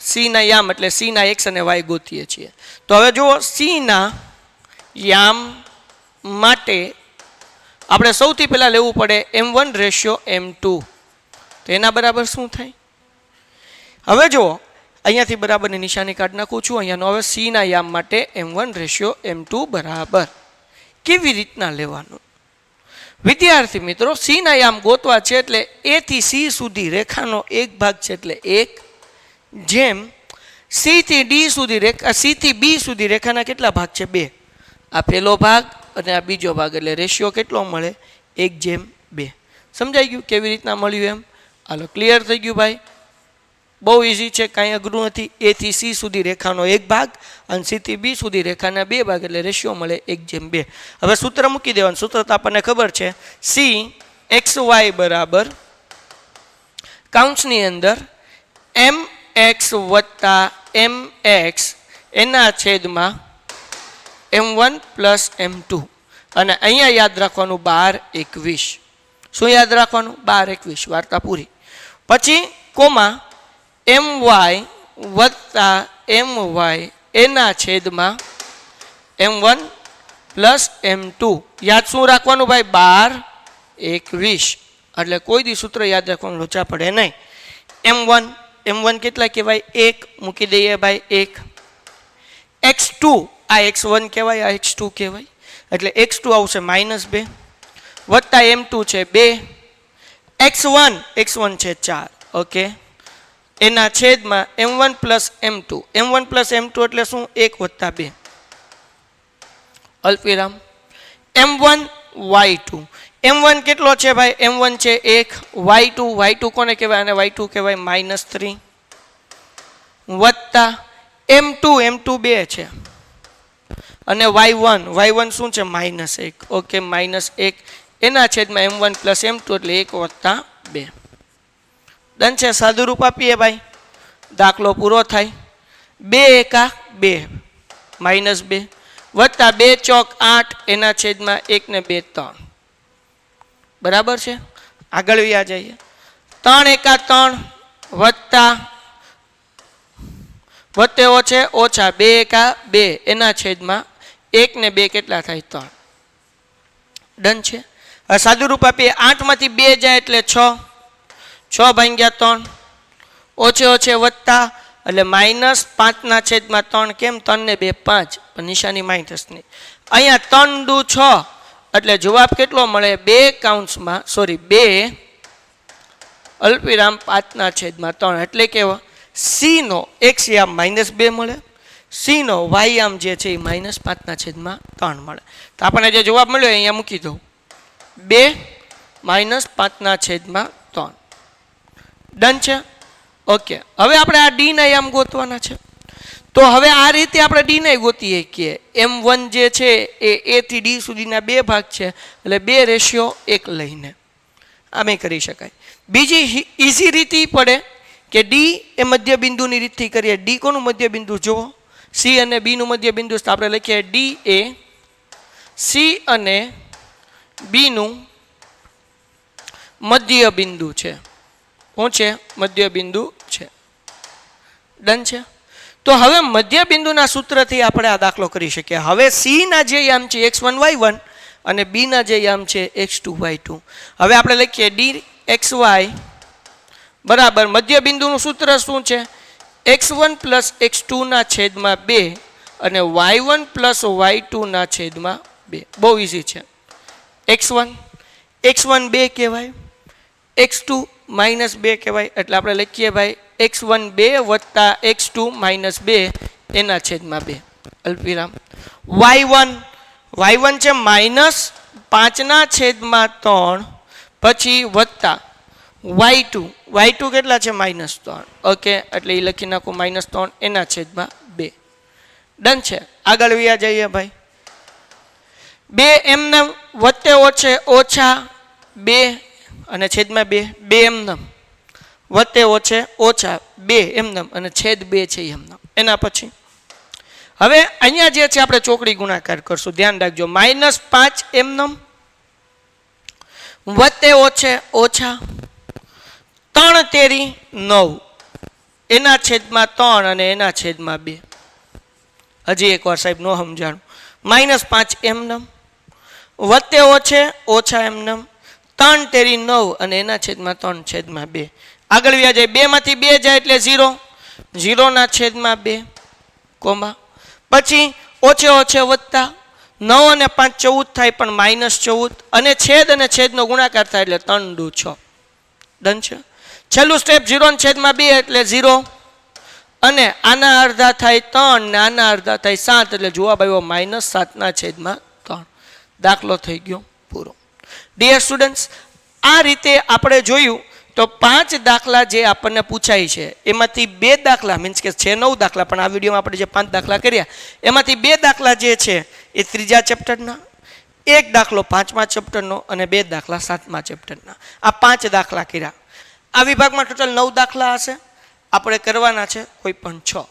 [SPEAKER 2] C ના યામ એટલે C ના x અને y ગોતીએ છીએ. તો હવે જુઓ, C ના યામ માટે આપણે સૌથી પહેલાં લેવું પડે m1:m2. તો એના બરાબર શું થાય? હવે જુઓ, અહીંયાથી બરાબરની નિશાની કાઢી નાખું છું. અહીંયાનો હવે સીના યામ માટે m1:m2 બરાબર. કેવી રીતના લેવાનું? વિદ્યાર્થી મિત્રો, સીના યામ ગોતવા છે એટલે એ થી સી સુધી રેખાનો એક ભાગ છે એટલે 1 જેમ સી થી ડી સુધી રેખા, સી થી બી સુધી રેખાના કેટલા ભાગ છે? 2. આ પહેલો ભાગ અને આ બીજો ભાગ, એટલે રેશિયો કેટલો મળે? 1:2. સમજાઈ ગયું કેવી રીતના મળ્યું એમ? હાલો, ક્લિયર થઈ ગયું ભાઈ? બહુ ઇઝી છે, કાંઈ અઘરું નથી. એ થી સી સુધી રેખાનો એક ભાગ અને સી થી બી સુધી રેખાના 2 ભાગ, એટલે રેશિયો મળે 1:2. હવે સૂત્ર મૂકી દેવાનું. સૂત્ર તો આપણને ખબર છે, સી XY બરાબર કૌંસની અંદર mx વત્તા mx એના છેદમાં m1 પ્લસ m2. અને અહીંયા યાદ રાખવાનું 12:21. શું યાદ રાખવાનું? 12:21. વાર્તા પૂરી. પછી કોમા my વત્તા my એના છેદમાં m1 પ્લસ m2. યાદ શું રાખવાનું ભાઈ? 12:21. એટલે કોઈ દી સૂત્ર યાદ રાખવાનું લોચા પડે નહીં. m1 કેટલા કહેવાય? 1 મૂકી દઈએ ભાઈ, 1. x2 આ x1 કહેવાય, આ x2 કહેવાય, એટલે x2 આવશે -2 વત્તા m2 છે 2. x1 છે 4. ઓકે, એના છેદમાં m1 plus m2. m1 plus m2 એટલે શું? 1 વત્તા 2 અલ્પવિરામ m1 y2. m1 કેટલો છે ભાઈ? m1 છે 1. y2 કોને કહેવાય? અને y2 કહેવાય -3 વત્તા m2 2 છે અને y1 શું છે? -1. ઓકે, -1 એના છેદમાં m1 પ્લસ m2 એટલે 1 વત્તા 2. ડન છે? સાદું રૂપ આપીએ ભાઈ, દાખલો પૂરો થાય. 2 × 2 -2 વત્તા 2 × 8 એના છેદમાં 1 ને 2 3. બરાબર છે? આગળ વ્યા જઈએ. 3 × 3 વત્તા વત્તેવો છે ઓછા 2 × 2 એના છેદમાં 1 ને 2 કેટલા થાય? 3. ડન છે? હવે સાદું રૂપ આપીએ. 8 માંથી 2 જાય એટલે 6. 6 ભાગ્યા 3 ઓછે વત્તા એટલે -5/3. કેમ? 3 ને 2 5, પણ નિશાની માઇનસની. અહીંયા 3 દુ 6 એટલે જવાબ કેટલો મળે? 2 અલ્પવિરામ 5/3. એટલે કેવો? સી નો x યામ -2 મળે, સી નો y યામ જે છે એ -5/3 મળે. તો આપણને જે જવાબ મળ્યો અહીંયા મૂકી દઉં, 2 -5/3. ડન છે? ઓકે, હવે આપણે આ ડી ના યામ ગોતવાના છે. તો હવે આ રીતે આપણે ડી ને ગોતીએ કે m1 જે છે એ a થી d સુધીના 2 ભાગ છે, એટલે 2:1 લઈને આમે કરી શકાય. બીજી ઈઝી રીત પડે કે ડી એ મધ્ય બિંદુની રીતથી કરીએ. ડી કોનું મધ્ય બિંદુ જુઓ? સી અને બી નું મધ્ય બિંદુ. તો આપણે લખીએ ડી એ સી અને બી નું મધ્ય બિંદુ છે. શું છે? મધ્ય બિંદુ છે. ડન છે? તો હવે મધ્ય બિંદુના સૂત્રથી આપણે આ દાખલો કરી શકીએ. હવે સી ના જે યામ છે x1 y1 અને બી ના જે યામ છે x2 y2. હવે આપણે લખીએ ડી xy બરાબર મધ્ય બિંદુનું સૂત્ર શું છે? x1 પ્લસ x2 ના છેદમાં 2 અને y1 પ્લસ y2 ના છેદમાં 2. બહુ ઇઝી છે. x1 2 કહેવાય, x2 -2 કહેવાય. એટલે આપણે લખીએ ભાઈ x1 2 વત્તા x2 -2 એના છેદમાં 2 અલ્પવિરામ. y1 છે -5/3 પછી વત્તા y2 કેટલા છે? -3. ઓકે, એટલે એ લખી નાખું -3 એના છેદમાં 2. ડન છે? આગળ વ્યા જઈએ ભાઈ. 2 એમને વત્તે ઓછા 2 અને છેદમાં 2 એમને વત્તે ઓછા 2 એમને અને છેદ 2 છે એમને. એના પછી હવે અહીંયા જે છે આપણે ચોકડી ગુણાકાર કરશું. ધ્યાન રાખજો. -5 એમને વત્તે ઓછા 3 તેરી 9 એના છેદમાં 3 અને એના છેદમાં 2. હજી એકવાર સાહેબ નો સમજાણું. -5 એમનેમ, વત્તે ઓછે ઓછા એમનેમ, 3 તેરી 9 અને એના છેદમાં 3/2. આગળ વ્યા જાય, 2 માંથી 2 જાય એટલે 0, 0/2 કોમા. પછી ઓછે ઓછે વત્તા 9 અને 5 14 થાય પણ -14 અને છેદનો ગુણાકાર થાય એટલે 3 દુ 6. ડન છે. છેલ્લું સ્ટેપ 0/2 એટલે 0 અને આના અડધા થાય 3 ને આના અડધા થાય 7 એટલે જવાબ આવ્યો -7/3. દાખલો થઈ ગયો પૂરો. ડિયર સ્ટુડન્ટ્સ, આ રીતે આપણે જોયું તો 5 દાખલા જે આપણને પૂછાય છે એમાંથી 2 દાખલા મીન્સ કે છે 9 દાખલા, પણ આ વિડીયોમાં આપણે જે 5 દાખલા કર્યા એમાંથી 2 દાખલા જે છે એ 3જા ચેપ્ટરના, 1 દાખલો 5મા ચેપ્ટરનો અને 2 દાખલા 7મા ચેપ્ટરના. આ 5 દાખલા કર્યા. આ વિભાગમાં ટોટલ 9 દાખલા હશે, આપણે કરવાના છે કોઈ પણ 6.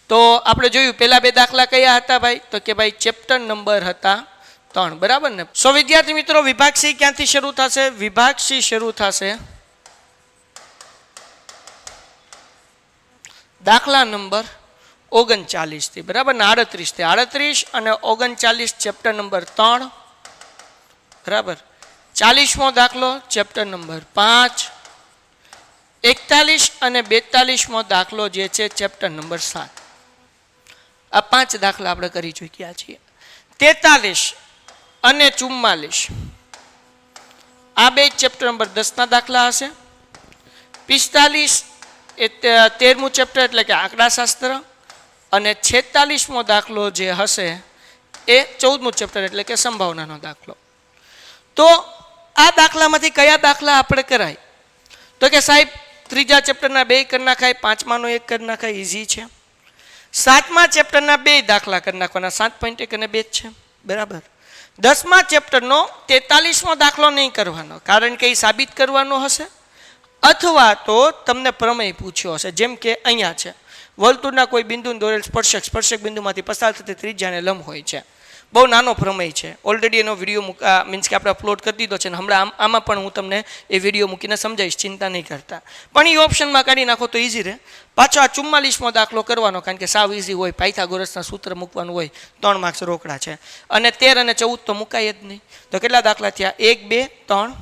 [SPEAKER 2] તો આપણે જોયું પહેલા 2 દાખલા કયા હતા ભાઈ, તો કે ભાઈ ચેપ્ટર નંબર હતા 3, બરાબર ને. સો વિદ્યાર્થી મિત્રો, વિભાગ સી ક્યાંથી શરૂ થશે? વિભાગ સી શરૂ થશે દાખલા નંબર 39 થી, બરાબર ને. 38 થી 38 અને 39 ચેપ્ટર નંબર 3, બરાબર. 40મો દાખલો ચેપ્ટર નંબર 5, 41 અને 42મો દાખલો જે છે ચેપ્ટર નંબર 7. આ 5 દાખલા આપણે કરી ચૂક્યા છીએ. 43 અને 44 આ 2 ચેપ્ટર નંબર 10ના દાખલા હશે. 45 એ 13મું ચેપ્ટર એટલે કે આંકડાશાસ્ત્ર અને 46મો દાખલો જે હશે એ 14મું ચેપ્ટર એટલે કે સંભાવનાનો દાખલો. તો આ દાખલામાંથી કયા દાખલા આપણે કરાય? તો કે સાહેબ 3જા ચેપ્ટરના 2 કરી નાખાય, 5માનો 1 કરી નાખાય, ઇઝી છે. 7મા ચેપ્ટરના 2 દાખલા કરી નાખવાના, 7.1 અને 2 છે, બરાબર. 10મા ચેપ્ટરનો 43મો દાખલો નહીં કરવાનો, કારણ કે એ સાબિત કરવાનો હશે અથવા તો તમને પ્રમેય પૂછ્યો હશે. જેમ કે અહીંયા છે, વર્તુળના કોઈ બિંદુને દોરેલ સ્પર્શક સ્પર્શક બિંદુમાંથી પસાર થતી ત્રિજ્યાને લંબ હોય છે. બહુ નાનો પ્રમેય છે, ઓલરેડી એનો વિડીયો મીન્સ કે આપણે અપલોડ કરી દીધો છે ને હમણાં આમાં પણ હું તમને એ વિડીયો મૂકીને સમજાવીશ, ચિંતા નહીં કરતા. પણ એ ઓપ્શનમાં કાઢી નાખો તો ઇઝી રહે. પાછો આ 44મો દાખલો કરવાનો, કારણ કે સાવ ઇઝી હોય, પાયથાગોરસના સૂત્ર મૂકવાનું હોય, 3 માર્ક્સ રોકડા છે. અને 13 અને 14 તો મુકાય જ નહીં. તો કેટલા દાખલા થયા? 1 2 3,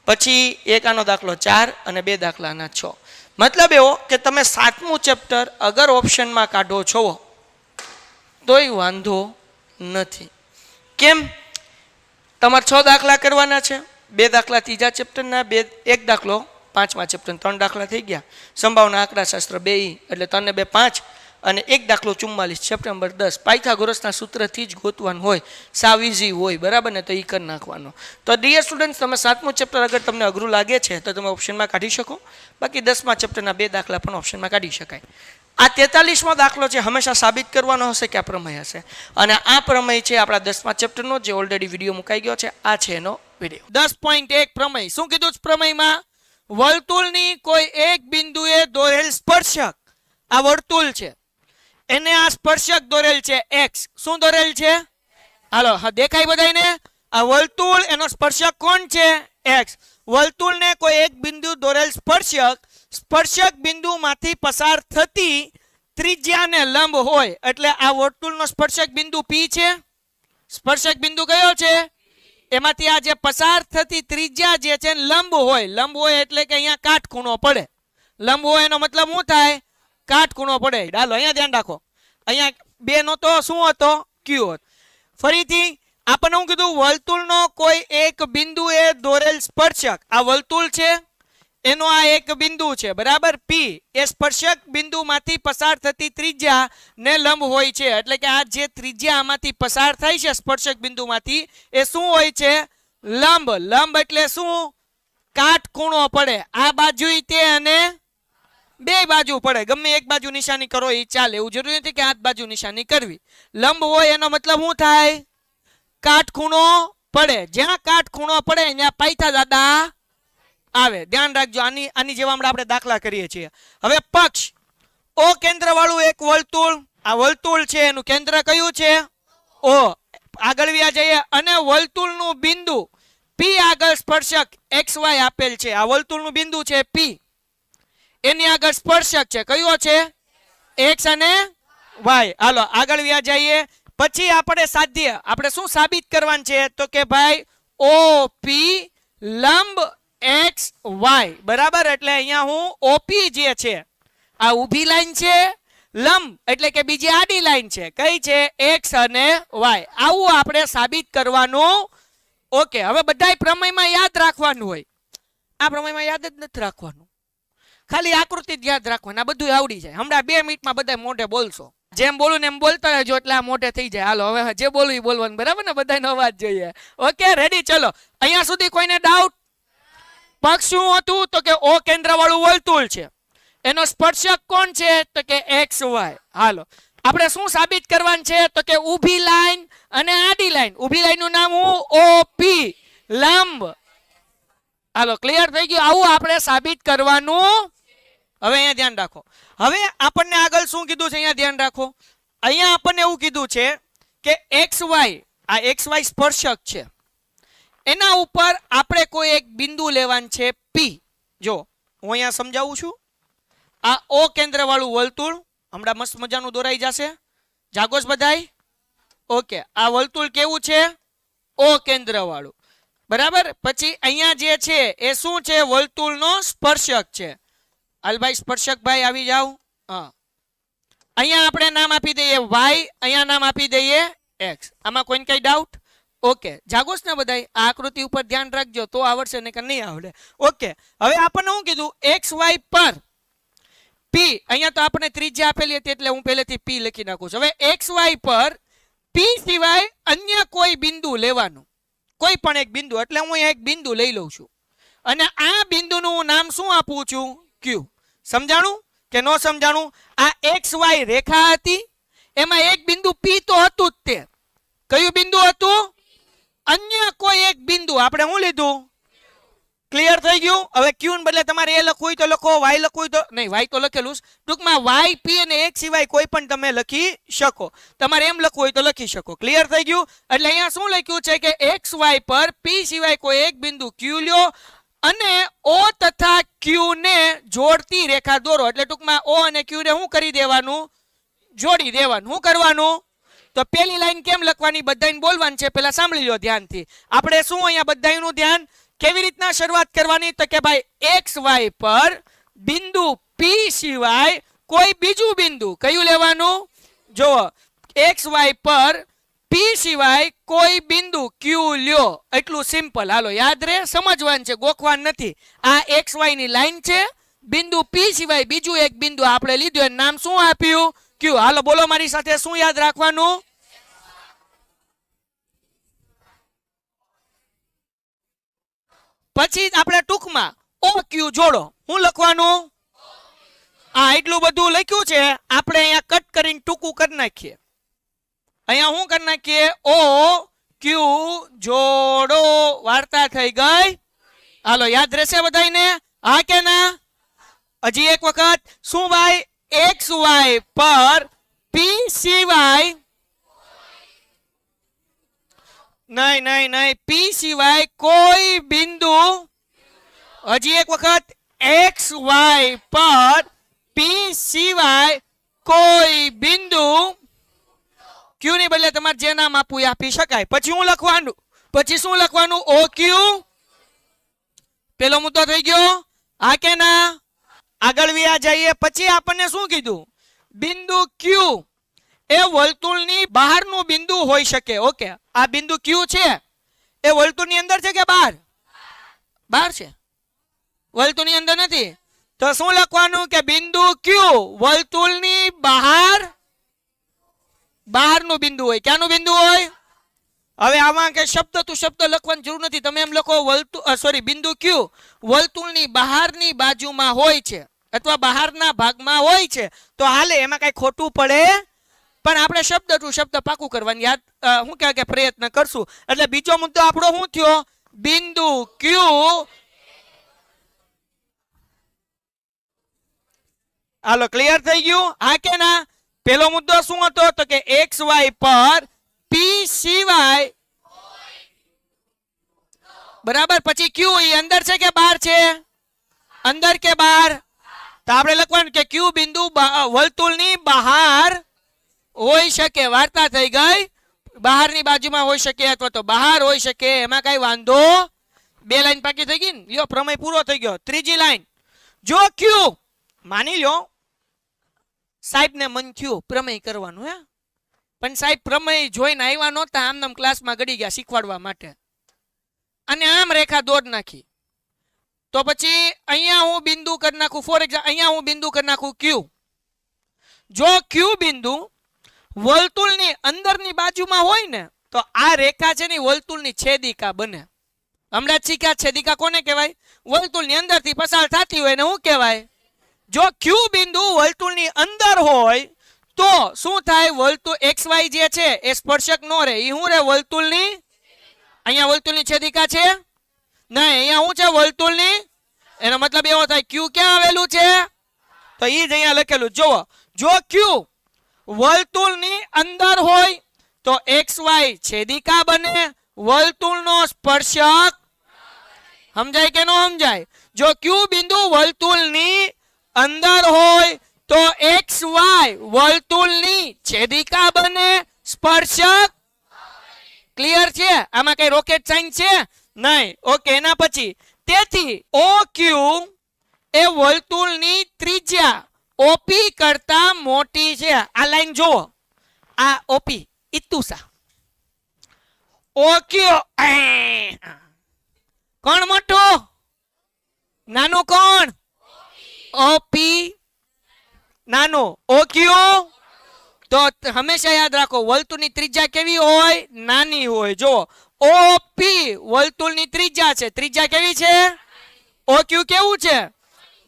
[SPEAKER 2] પછી એક આનો દાખલો 4 અને 2 દાખલાના 6. મતલબ એવો કે તમે 7મું ચેપ્ટર અગર ઓપ્શનમાં કાઢો છો તોય વાંધો નથી. કેમ? તમારે 6 દાખલા કરવાના છે, 2 દાખલા 3જા ચેપ્ટરના, 1 દાખલો 5મા ચેપ્ટર, 3 દાખલા થઈ ગયા. સંભાવના આંકડાશાસ્ત્ર 2 એટલે 3 ને 2 5 અને 1 દાખલો 44 ચેપ્ટર નંબર 10. પાયથાગોરસના સૂત્રથી જ ગોતવાનું હોય, સાવ ઇઝી હોય, બરાબર ને. તો એ કરી નાખવાનો. તો ડિયર સ્ટુડન્ટ્સ, તમે 7મું ચેપ્ટર અગર તમને અઘરું લાગે છે તો તમે ઓપ્શનમાં કાઢી શકો. બાકી 10મા ચેપ્ટરના 2 દાખલા પણ ઓપ્શનમાં કાઢી શકાય. આ 43મો દાખલો છે, હંમેશા સાબિત કરવાનો હશે કે આ પ્રમેય હશે. અને આ પ્રમેય છે આપણા 10મા ચેપ્ટરનો, જે ઓલરેડી વિડીયો મુકાઈ ગયો છે. આ છે એનો વિડીયો. 10.1 પ્રમેય. શું કીધું છે પ્રમેયમાં? વર્તુળની કોઈ એક બિંદુએ દોરેલ સ્પર્શક, આ વર્તુળ છે, એને આ સ્પર્શક દોરેલ છે x. શું દોરેલ છે? હાલો, હા દેખાય બધાયને? આ વર્તુળ, એનો સ્પર્શક કોણ છે? x. વર્તુળને કોઈ એક બિંદુ દોરેલ સ્પર્શક સ્પર્શક બિંદુમાંથી પસાર થતી ત્રિજ્યાને લંબ હોય, એટલે આ વર્તુળનો સ્પર્શક બિંદુ p છે. સ્પર્શક બિંદુ કયો છે? એમાંથી આ જે પસાર થતી ત્રિજ્યા જે છે લંબ હોય. લંબ હોય એટલે કે અહીંયા કાટખૂણો પડે. લંબ હોય એનો મતલબ શું થાય? કાટખૂણો પડે. ચાલો અહીંયા ધ્યાન રાખો, અહીંયા 2 નો તો શું હતો? q હતો. ફરીથી આપણને શું કીધું? વર્તુળનો કોઈ એક બિંદુએ દોરેલ સ્પર્શક, આ વર્તુળ છે, એનો આ એક બિંદુ છે, બરાબર, p. એ સ્પર્શક બિંદુમાંથી પસાર થતી ત્રિજ્યા ને લંબ હોય છે. એટલે કે આ જે ત્રિજ્યા આમાંથી પસાર થાય છે સ્પર્શક બિંદુમાંથી, એ શું હોય છે? લંબ. લંબ એટલે શું? કાટખૂણો પડે. આ બાજુ તે અને 2 બાજુ પડે. ગમે એક બાજુ નિશાની કરો એ ચાલે, એવું જરૂરી નથી કે આ બાજુ નિશાની કરવી. લંબ હોય એનો મતલબ શું થાય? કાટખૂણો પડે. જ્યાં કાટખૂણો પડે ત્યાં પાયથા દાદા આવે. ધ્યાન રાખજો. આની જેવા આપણે દાખલા કરીએ છીએ. હવે પક્ષ, ઓ કેન્દ્ર વાળું એક વર્તુળ, આ વર્તુળ છે, એનું કેન્દ્ર કયું છે? O. આગળ વ્યા જઈએ, અને વર્તુળનું બિંદુ p આગળ સ્પર્શક xy આપેલ છે. આ વર્તુળનું બિંદુ છે p, એની આગળ સ્પર્શક છે કયો છે? x અને y. હાલો આગળ વ્યા જઈએ, પછી આપણે સાધ્ય આપણે શું સાબિત કરવાનું છે તો કે ભાઈ ઓપી લંબ એક્સ વાય બરાબર. એટલે અહીંયા હું ઓપી જે છે આ ઊભી લાઈન છે, લંબ એટલે કે બીજી આડી લાઈન છે, કઈ છે એક્સ અને વાય. આવું આપણે સાબિત કરવાનું. ઓકે, હવે બધાય પ્રમેયમાં યાદ રાખવાનું હોય. આ પ્રમેયમાં યાદ જ નથી રાખવાનું, ખાલી આકૃતિ જ યાદ રાખવાની. આ બધું આવડી જાય. હમણાં 2 મિનિટમાં બધા મોઢે બોલશો, જેમ બોલું ને એમ બોલતા રહેજો એટલે આ મોઢે થઈ જાય. હાલો હવે જે બોલવું એ બોલવાનું, બરાબર ને? બધાનો અવાજ જોઈએ. Okay, ready? ચલો, અહીંયા સુધી કોઈને ડાઉટ? પક્ષ શું હતું તો કે ઓ કેન્દ્ર વાળું વર્તુળ છે, એનો સ્પર્શક કોણ છે તો કે એક્સ વાય. હાલો, આપણે શું સાબિત કરવાનું છે તો કે ઊભી લાઈન અને આડી લાઈન. ઊભી લાઈન નું નામ હું ઓપી લંબ. હાલો, ક્લિયર થઈ ગયું? આવું આપણે સાબિત કરવાનું. હવે અહીંયા ધ્યાન રાખો. હવે આપણને આગળ શું કીધું છે અહીંયા ધ્યાન રાખો. અહીંયા આપણને એવું કીધું છે કે એક્સ વાય, આ એક્સ વાય સ્પર્શક છે, એના ઉપર આપણે કોઈ એક બિંદુ લેવાનું છે પી. જો હું અહીંયા સમજાવું છું. આ ઓ કેન્દ્ર વાળું વર્તુળ હમણાં મસ્ત મજાનું દોરાઈ જશે. જાગોશ બધાય? ઓકે, આ વર્તુળ કેવું છે? ઓ કેન્દ્ર વાળું, બરાબર. પછી અહીંયા જે છે એ શું છે? વર્તુળનો સ્પર્શક છે. હાલભાઈ સ્પર્શક ભાઈ આવી જાવ. હા, અહીંયા આપણે નામ આપી દઈએ વાય, અહીંયા નામ આપી દઈએ એક્સ. આમાં કોઈને કઈ ડાઉટ? ઓકે, જાગોશ ને બધાય? આ આકૃતિ ઉપર ધ્યાન રાખજો તો આવડશે, ને કે નહીં આવડે. ઓકે, હવે આપણને શું કીધું? એક્સ વાય પર પી. અહીંયા તો આપણે ત્રિજ્યા આપેલી હતી એટલે હું પહેલેથી પી લખી નાખું છું. હવે એક્સ વાય પર પી સિવાય અન્ય કોઈ બિંદુ લેવાનું, કોઈ પણ એક બિંદુ. એટલે હું એક બિંદુ લઈ લઉં છું અને આ બિંદુનું નામ શું આપું છું? ક્યુ. સમજાણું કે ન સમજાણું? આ એક્સ વાય રેખા હતી, એમાં એક બિંદુ પી તો હતું જ. તે કયું બિંદુ હતું? અન્ય કોઈ એક બિંદુ આપણે શું લીધું? ક્લિયર થઈ ગયું? હવે ક્યુ ને બદલે તમારે એ લખવું હોય તો લખો, વાય લખવું હોય તો નહીં, વાય તો લખેલું. ટૂંકમાં વાય પી અને એક સિવાય કોઈ પણ તમે લખી શકો. તમારે એમ લખવું હોય તો લખી શકો. ક્લિયર થઈ ગયું? એટલે અહીંયા શું લખ્યું છે કે એક્સ વાય પર પી સિવાય કોઈ એક બિંદુ ક્યુ લ્યો અને ઓ તથા ક્યુ ને જોડતી રેખા દોરો. એટલે ટૂંકમાં ઓ અને ક્યુ ને શું કરી દેવાનું? જોડી દેવાનું. શું કરવાનું? તો પેલી લાઈન કેમ લખવાની? બધાને બોલવાનું છે, પેલા સાંભળી લો ધ્યાનથી. આપણે શું અહીંયા બધાનું ધ્યાન કેવી રીતના શરૂઆત કરવાની તો કે ભાઈ એક્સ વાય પર બિંદુ પી સિવાય કોઈ બીજું બિંદુ કયું લેવાનું? જો એક્સ વાય પર પી સિવાય કોઈ બિંદુ ક્યુ લ્યો. એટલું સિમ્પલ. હાલો, યાદ રહે, સમજવાનું છે, ગોખવાનું નથી. આ એક્સ વાય ની લાઈન છે, બિંદુ પી સિવાય બીજું એક બિંદુ આપણે લીધું, એનું નામ શું આપ્યું? ક્યુ. હાલો બોલો મારી સાથે, શું યાદ રાખવાનું? પછી આપણે ટૂંકમાં ઓ ક્યુ જોડો. શું લખવાનું? હા, એટલું બધું લખ્યું છે. આપણે અહીંયા કટ કરીને ટૂંકું કરી નાખીએ. અહીંયા શું કરી નાખીએ? ઓ ક્યુ જોડો. વાર્તા થઈ ગઈ. હાલો, યાદ રહેશે બધાને? હા કે ના? હજી એક વખત. શું ભાઈ? એક્સ વાય પર પી સિવાય નહીં નહીં નહીં પી સિવાય કોઈ બિંદુ. હજી એક વખત. એક્સ વાય પર પી સિવાય કોઈ બિંદુ ક્યુ ની બદલે તમારે જે નામ આપવું એ આપી શકાય. પછી હું લખવાનું? પછી શું લખવાનું? ઓ ક્યુ. પેલો મુદ્દો થઈ ગયો. હા કે ના? આગળ વ્યા જઈએ. પછી આપણને શું કીધું? બિંદુ ક્યુ એ વર્તુળની બહારનું બિંદુ હોઈ શકે. ઓકે, આ બિંદુ ક્યુ છે એ વર્તુળની અંદર છે કે બહાર? બહાર છે, વર્તુળની અંદર નથી. તો શું લખવાનું? કે બિંદુ ક્યુ વર્તુળની બહાર, બહારનું બિંદુ હોય. ક્યાંનું બિંદુ હોય? હવે આમાં કે શબ્દ તું શબ્દ લખવાની જરૂર નથી. તમે એમ લખો બિંદુ ક્યુ વર્તુળની બહારની બાજુમાં હોય છે અથવા બહારના ભાગમાં હોય છે તો હાલે, એમાં કઈ ખોટું પડે? પણ આપણે શબ્દ ટુ શબ્દ પાકું કરવાની યાદ શું કહેવાય કે પ્રયત્ન કરશું. એટલે બીજો મુદ્દો આપણો શું થયો? બિંદુ ક્યુ. હાલો, ક્લિયર થઈ ગયું? હા કે ના? પેલો મુદ્દો શું હતો તો કે એક્સ વાય પર પી સિવાય, બરાબર. પછી ક્યુ એ અંદર છે કે બહાર છે? અંદર કે બહાર? તો આપણે લખવાનું કે ક્યુ બિંદુ વર્તુળની બહાર હોઈ શકે. વાર્તા થઈ ગઈ. બહારની બાજુમાં હોઈ શકે અથવા તો બહાર હોઈ શકે, એમાં કઈ વાંધો. બે લાઈન બાકી થઈ ગઈ ને, લ્યો પ્રમેય પૂરો થઈ ગયો. ત્રીજી લાઈન, જો ક્યુ, માની લ્યો સાહેબ ને મન થયું પ્રમેય કરવાનું, હે પણ સાહેબ પ્રમેય જોઈને આવ્યા નહોતા, આમ ક્લાસમાં ગડી ગયા શીખવાડવા માટે, અને આમ રેખા દોડ નાખી, તો પછી અહીંયા હું બિંદુ કરી નાખું. ફોર એક્ઝામ્પલ અહીંયા હું બિંદુ કરી નાખું ક્યુ. જો ક્યુ બિંદુ વર્તુળની અંદરની બાજુમાં હોય ને તો આ રેખા છે ને વર્તુળની છેદિકા બને. હમણાં જ શીખ્યા, છેદિકા કોને કહેવાય? વર્તુળની અંદરથી પસાર થતી હોય ને શું કહેવાય? જો ક્યુ બિંદુ વર્તુળની અંદર હોય તો શું થાય? વર્તુળ XY જે છે એ સ્પર્શક નો રહે, એ શું રહે? વર્તુળની. અહીંયા વર્તુળની છેદિકા છે નહીં, અહીંયા શું છે? વર્તુળની. એનો મતલબ એવો થાય ક્યુ ક્યાં આવેલું છે? તો એ જ અહીંયા લખેલું. જુઓ, જો ક્યુ વર્તુળની અંદર હોય તો XY છેદિકા બને, વર્તુળનો સ્પર્શક. સમજાય કે ન સમજાય? જો ક્યુ બિંદુ વર્તુળની અંદર હોય તો XY વર્તુળની છેદિકા બને, સ્પર્શક. ક્લિયર છે? આમાં કઈ રોકેટ સાયન્સ છે નહીં. ઓકે, એના પછી તેથી OQ એ વર્તુળની ત્રિજ્યા OP કરતા મોટી છે. આ લાઈન જુઓ, આ OP ઇતુસા, OQ કોણ મોટું? નાનું કોણ? OP નાનું, OQ. તો હંમેશા યાદ રાખો, વર્તુળની ત્રિજ્યા કેવી હોય? નાની હોય. જો OP વર્તુળની ત્રિજ્યા છે, ત્રિજ્યા કેવી છે? OQ કેવું છે?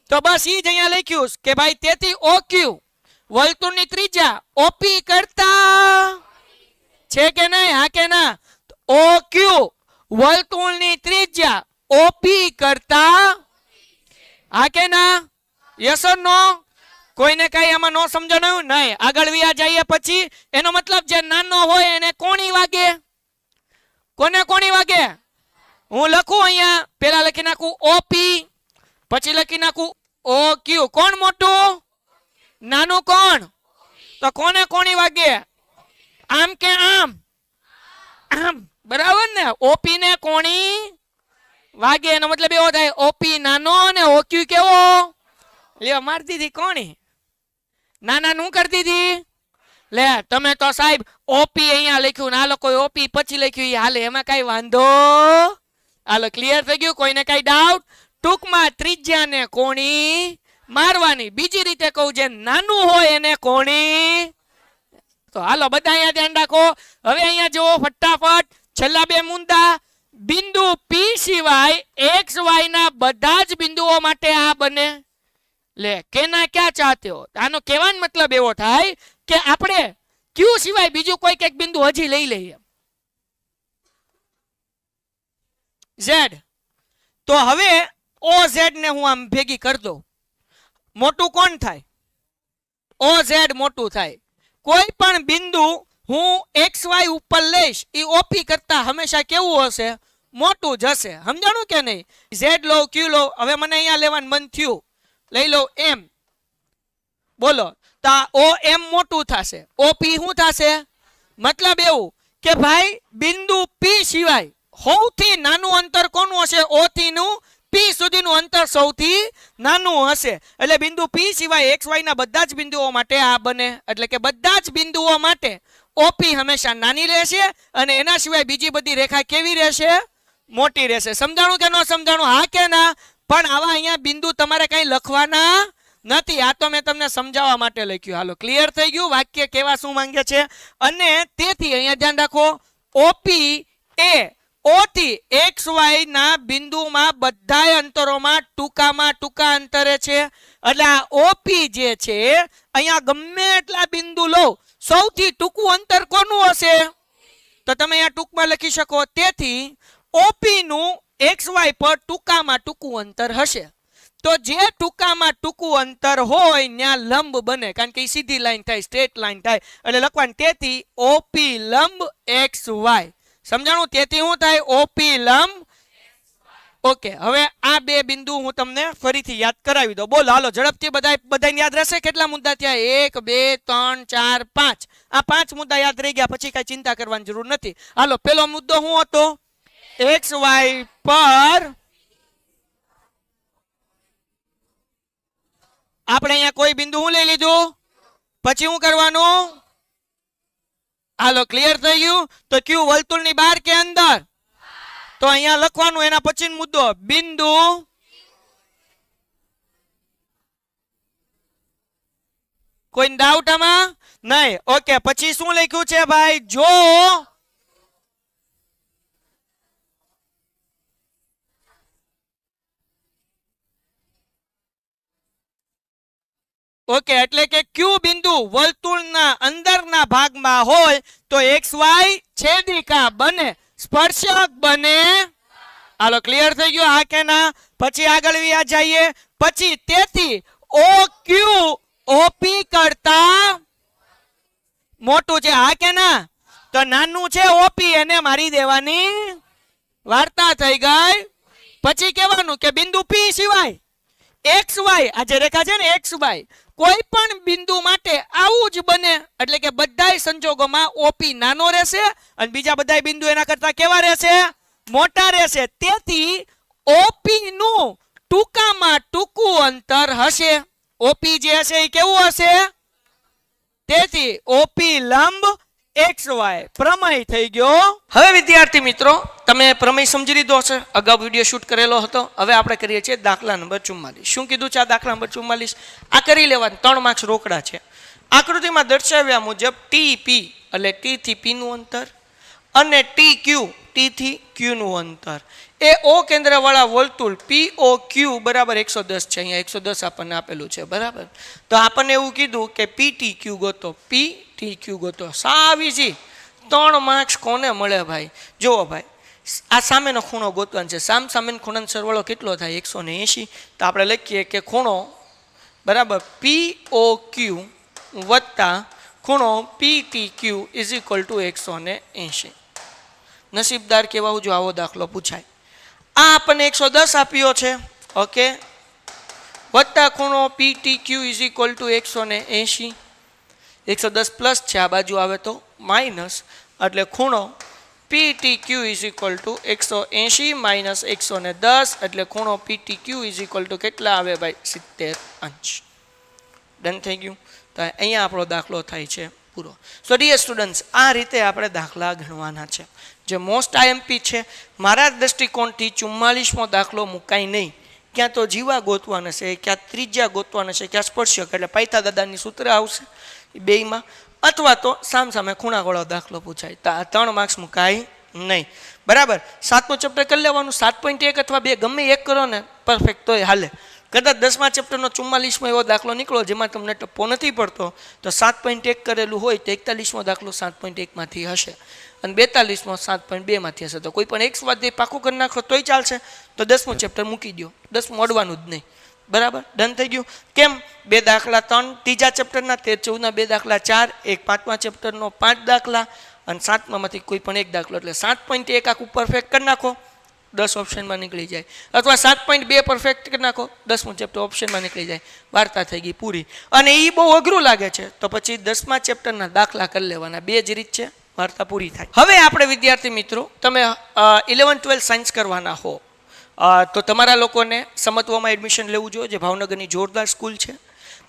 [SPEAKER 2] તો બસ ઈ જ અહીંયા લખ્યું કે ભાઈ તેથી OQ વર્તુળની ત્રિજ્યા OP કરતા છે કે નહીં? હા કે ના? OQ વર્તુળની ત્રિજ્યા OP કરતા, હા કે ના? યસ ઓર નો? કોઈને કઈ આમાં નો સમજાણું? નહીં. આગળ વ્યા જઈએ પછી એનો મતલબ જે નાનો હોય એને કોણી વાગે. કોને કોણી વાગે? હું લખું અહીંયા, પેલા લખી નાખું OP, પછી લખી નાખું OQ. કોણ મોટું? નાનું કોણ? તો કોને કોણી વાગે? આમ કે આમ? આમ. બરાબર ને? OP ને કોણી વાગે. એનો મતલબ એવો થાય OP નાનો અને OQ કેવો? લ્યો મારી દીધી કોણી, નાના નું કરતી હતી. લે તમે તો સાહેબ OP અહીંયા લખ્યું ને આ લોકો OP પછી લખ્યું, હાલે એમાં કઈ વાંધો? હાલો ક્લિયર થઈ ગયું? કોઈને કઈ ડાઉટ? ટૂંકમાં ત્રિજ્યાને કોણી મારવાની. બીજી રીતે કહું, જે નાનું હોય એને કોણી. તો હાલો બધા અહીંયા ધ્યાન રાખો. હવે અહીંયા જુઓ ફટાફટ છેલ્લા બે મુદ્દા. બિંદુ P સિવાય XY ના બધા જ બિંદુઓ માટે આ બને. લે કેના ક્યાં ચાહતે હો? આનો કહેવાનો મતલબ એવો થાય કે આપણે Q સિવાય બીજું કોઈ એક બિંદુ હજી લઈ લઈએ. Z. તો હવે OZ ને હું આમ ભેગી કરી દઉં. મોટું કોણ થાય? OZ મોટું થાય. કોઈ પણ બિંદુ હું XY ઉપર લઈશ એ OP કરતા હંમેશા કેવું હશે? મોટું જ હશે. સમજાણું કે નહીં? Z લો, Q લો. હવે મને અહીંયા લેવાનું મન થયું, લઈ લો M. બોલો, તો OM મોટું થશે, OP શું થશે? મતલબ એવું કે ભાઈ બિંદુ P સિવાય સૌથી નાનું અંતર કોનું હશે? O થી નું P સુધીનું અંતર સૌથી નાનું હશે. એટલે બિંદુ P સિવાય XY ના બધા જ બિંદુઓ માટે આ બને. એટલે કે બધા જ બિંદુઓ માટે OP હંમેશા નાની રહેશે અને એના સિવાય બીજી બધી રેખા કેવી રહેશે? મોટી રહેશે. સમજાણું કે ન સમજાણું? હા કે ના? પણ આવા અહીંયા બિંદુ તમારે કઈ લખવાના નથી. આ તો મેં તમને સમજાવવા માટે લખ્યું. હાલો ક્લિયર થઈ ગયું? વાક્ય કેવા શું માંગે છે? અને તેથી અહીંયા ધ્યાન રાખો, OP એ O થી XY ના બિંદુમાં બધા અંતરોમાં ટૂંકામાં ટૂંકા અંતરે છે. એટલે આ OP જે છે અહીંયા ગમે એટલા બિંદુ લો, સૌથી ટૂંકું અંતર કોનું હશે? તો તમે અહીંયા ટૂંકમાં લખી શકો. તેથી OP નું XY પર ટૂંકામાં ટૂંકું અંતર હશે. તો જે ટૂંકામાં ટૂંકું અંતર હોય ત્યાં લંબ બને, કારણ કે સીધી લાઈન થાય, સ્ટ્રેટ લાઈન થાય. એટલે લખવાનું તેથી OP લંબ XY. સમજાણું? તેથી શું થાય? OP લંબ. ઓકે, હવે આ બે બિંદુ હું તમને ફરીથી યાદ કરાવી દઉં. બોલો હાલો ઝડપથી બધાને યાદ રહેશે? કેટલા મુદ્દા થયા? 1 2 3 4 5. આ 5 મુદ્દા યાદ રહી ગયા, પછી કઈ ચિંતા કરવાની જરૂર નથી. હાલો, પેલો મુદ્દો શું હતો? XY પર આપણે અહીંયા કોઈ બિંદુ હું લઈ લીધું, પછી શું કરવાનું? હાલો, ક્લિયર થઈ ગયું? તો ક્યુ વર્તુળની બહાર કે અંદર? તો અહીંયા લખવાનું એના પછી મુદ્દો બિંદુ કોઈ ડાઉટ આમાં નહીં? ઓકે, પછી શું લખ્યું છે ભાઈ? જો ઓકે, એટલે કે ક્યુ બિંદુ વર્તુળના અંદરના ભાગમાં હોય તો XY છેદિકા બને, સ્પર્શક બને. હાલો, ક્લિયર થઈ ગયું? હા કે ના? પછી આગળ વ્યા જઈએ. પછી તેથી OQ OP કરતા મોટું છે. હા કે ના? તો નાનું છે OP, એને મારી દેવાની વાર્તા થઈ ગઈ. પછી કહેવાનું કે બિંદુ P સિવાય XY, આ જે રેખા છે ને XY, કોઈ પણ બિંદુ માટે આવું જ બને. એટલે કે બધાય સંજોગોમાં OP નાનો રહેશે અને બીજા બધા બિંદુ એના કરતા કેવા રહેશે? મોટા રહેશે. તેથી OP નું ટૂંકામાં ટૂંકું અંતર હશે. OP જે હશે એ કેવું હશે? તેથી OP લંબ XY પ્રમેય થઈ ગયો. હવે વિદ્યાર્થી મિત્રો, તમે પ્રમેય સમજી લીધો હશે, અગાઉ વિડીયો શૂટ કરેલો હતો. હવે આપણે કરીએ છીએ દાખલા નંબર 44. શું કીધું છે આ દાખલા નંબર 44? આ કરી લેવાનું, 3 માર્ક્સ રોકડા છે. આકૃતિમાં દર્શાવ્યા મુજબ TP એટલે T થી P નું અંતર અને TQ T થી Q નું અંતર એ O કેન્દ્રવાળા વર્તુળ POQ બરાબર 110 છે. અહીંયા 110 આપણને આપેલું છે, બરાબર? તો આપણને એવું કીધું કે PTQ ગોતો, PTQ ગોતો. સાવ ઈઝી. 3 માર્ક્સ કોને મળે ભાઈ? જુઓ ભાઈ, આ સામેનો ખૂણો ગોતવાનો છે. સામેનો ખૂણાનો સરવાળો કેટલો થાય? 180. તો આપણે લખીએ કે ખૂણો બરાબર POQ વત્તા ખૂણો PTQ ઇઝ ઇક્વલ ટુ 180. નસીબદાર કહેવાવું જો આવો દાખલો પૂછાય. આ આપણને 110 આપ્યો છે, ઓકે, વત્તા ખૂણો PTQ is equal to 180. 110 plus છે, આ બાજુ આવે તો માઇનસ, એટલે ખૂણો PTQ is equal to 180 minus 110, એટલે ખૂણો PTQ ઇઝ ઇક્વલ ટુ કેટલા આવે ભાઈ? 70 અંશ. ડન થઈ ગયું? તો અહીંયા આપણો દાખલો થાય છે પૂરો. સો ડિયર સ્ટુડન્ટ્સ, આ રીતે આપણે દાખલા ગણવાના છે, જે મોસ્ટ IMP છે. મારા દ્રષ્ટિકોણથી 44મો દાખલો મુકાય નહીં. ક્યાં તો જીવા ગોતવાના છે, ક્યાં ત્રિજ્યા ગોતવાના છે, ક્યાં સ્પર્શક એટલે પૈથા દાદાની સૂત્ર આવશે બેયમાં, અથવા તો સામસામે ખૂણાવાળો દાખલો પૂછાય. તો આ 3 માર્ક્સ મુકાય નહીં, બરાબર? 7મું ચેપ્ટર કરી લેવાનું. 7.1 અથવા 2 ગમે એક કરો ને પરફેક્ટ તોય હાલે. કદાચ 10મા ચેપ્ટરનો 44મો એવો દાખલો નીકળો જેમાં તમને ટપ્પો નથી પડતો, તો 7.1 કરેલું હોય તો 41મો દાખલો 7.1 માંથી હશે અને 42મો 7.2 માંથી હશે. તો કોઈ પણ એક સ્વાધ્યાય પાકું કરી નાખો તોય ચાલશે. તો 10મું ચેપ્ટર મૂકી દો, 10મું અડવાનું જ નહીં, બરાબર? ડન થઈ ગયું? કેમ? 2 દાખલા 3 ત્રીજા ચેપ્ટરના, 13 14ના 2 દાખલા 4, એક 5મા ચેપ્ટરનો 5 દાખલા અને 7મામાંથી કોઈ પણ એક દાખલો. એટલે 7.1 આખું પરફેક્ટ કરી નાખો, 10 ઓપ્શનમાં નીકળી જાય. અથવા 7.2 પરફેક્ટ કરી નાખો, 10મું ચેપ્ટર ઓપ્શનમાં નીકળી જાય. વાર્તા થઈ ગઈ પૂરી. અને એ બહુ અઘરું લાગે છે તો પછી 10મા ચેપ્ટરના દાખલા કરી લેવાના. 2 જ રીત છે, વાર્તા પૂરી થાય. હવે આપણે વિદ્યાર્થી મિત્રો, તમે 11 12 સાયન્સ કરવાના હો તો તમારા લોકોને સમત્વમાં એડમિશન લેવું જોઈએ, જે ભાવનગરની જોરદાર સ્કૂલ છે.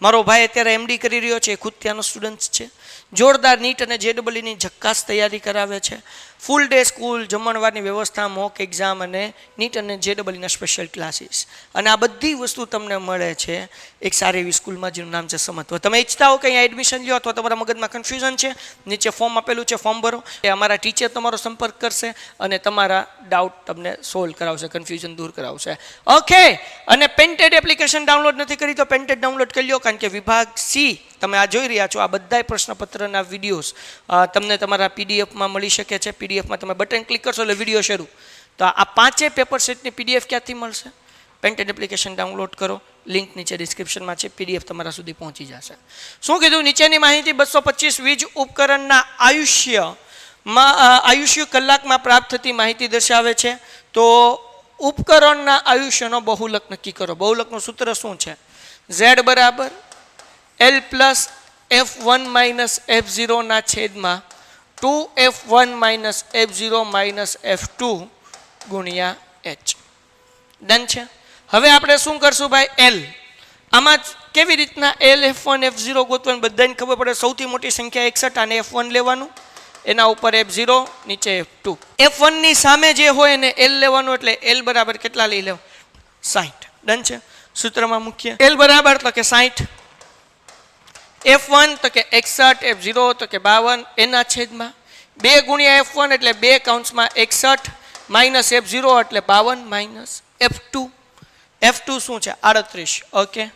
[SPEAKER 2] મારો ભાઈ અત્યારે MD કરી રહ્યો છે, ખુદ ત્યાંનો સ્ટુડન્ટ છે. જોરદાર નીટ અને JEEની ઝક્કાસ તૈયારી કરાવે છે. ફૂલ ડે સ્કૂલ, જમણવારની વ્યવસ્થા, મોક એક્ઝામ અને નીટ અને JEEના સ્પેશિયલ ક્લાસીસ, અને આ બધી વસ્તુ તમને મળે છે એક સારી એવી સ્કૂલમાં જેનું નામ છે સમત્વ. તમે ઈચ્છતા હો કે અહીંયા એડમિશન લો અથવા તમારા મગજમાં કન્ફ્યુઝન છે, નીચે ફોર્મ આપેલું છે, ફોર્મ ભરો. એ અમારા ટીચર તમારો સંપર્ક કરશે અને તમારા ડાઉટ તમને સોલ્વ કરાવશે, કન્ફ્યુઝન દૂર કરાવશે, ઓકે? અને પેન્ટેડ એપ્લિકેશન ડાઉનલોડ નથી કરી તો પેન્ટેડ ડાઉનલોડ કરી લો, કારણ કે વિભાગ C તમે આ જોઈ રહ્યા છો, આ બધાય પ્રશ્નપત્રના વિડીયોઝ તમને તમારા PDF માં મળી શકે છે. PDF માં તમે બટન ક્લિક કરશો એટલે વિડીયો શરૂ. તો આ 5 પેપર સેટની PDF ક્યાંથી મળશે? પેન્ટેડ એપ્લિકેશન ડાઉનલોડ કરો, લિંક નીચે ડિસ્ક્રિપ્શનમાં છે, PDF તમારા સુધી પહોંચી જશે. શું કીધું? નીચેની માહિતી 225 વીજ ઉપકરણના આયુષ્ય કલાકમાં પ્રાપ્ત થતી માહિતી દર્શાવે છે. તો ઉપકરણના આયુષ્યનો બહુલક નક્કી કરો. બહુલકનું સૂત્ર શું છે? z બરાબર L plus F1 minus F0 ના છેદમાં 2F1 minus F0 minus F2 ગુણ્યા h. ડન છે. હવે આપણે શું કરશું ભાઈ? L. આમાં કેવી રીતના L F1 F0 ગોતવાનું બધાને ખબર પડે. સૌથી મોટી સંખ્યા 61 અને F1 લેવાનું, એના ઉપર F0, નીચે F2. F1 ની સામે જે હોય એને L લેવાનું, એટલે L બરાબર કેટલા લઈ લેવું? 60. ડન છે. સૂત્રમાં મૂકીએ. L બરાબર તો કે 60, F1 તો કે 61, F0 તો કે 52, એના છેદમાં 2 ગુણ્યા F1 એટલે 2 કૌંસમાં 61 માઇનસ F0 એટલે 52 માઇનસ F2. F2 શું છે? 38. ઓકે.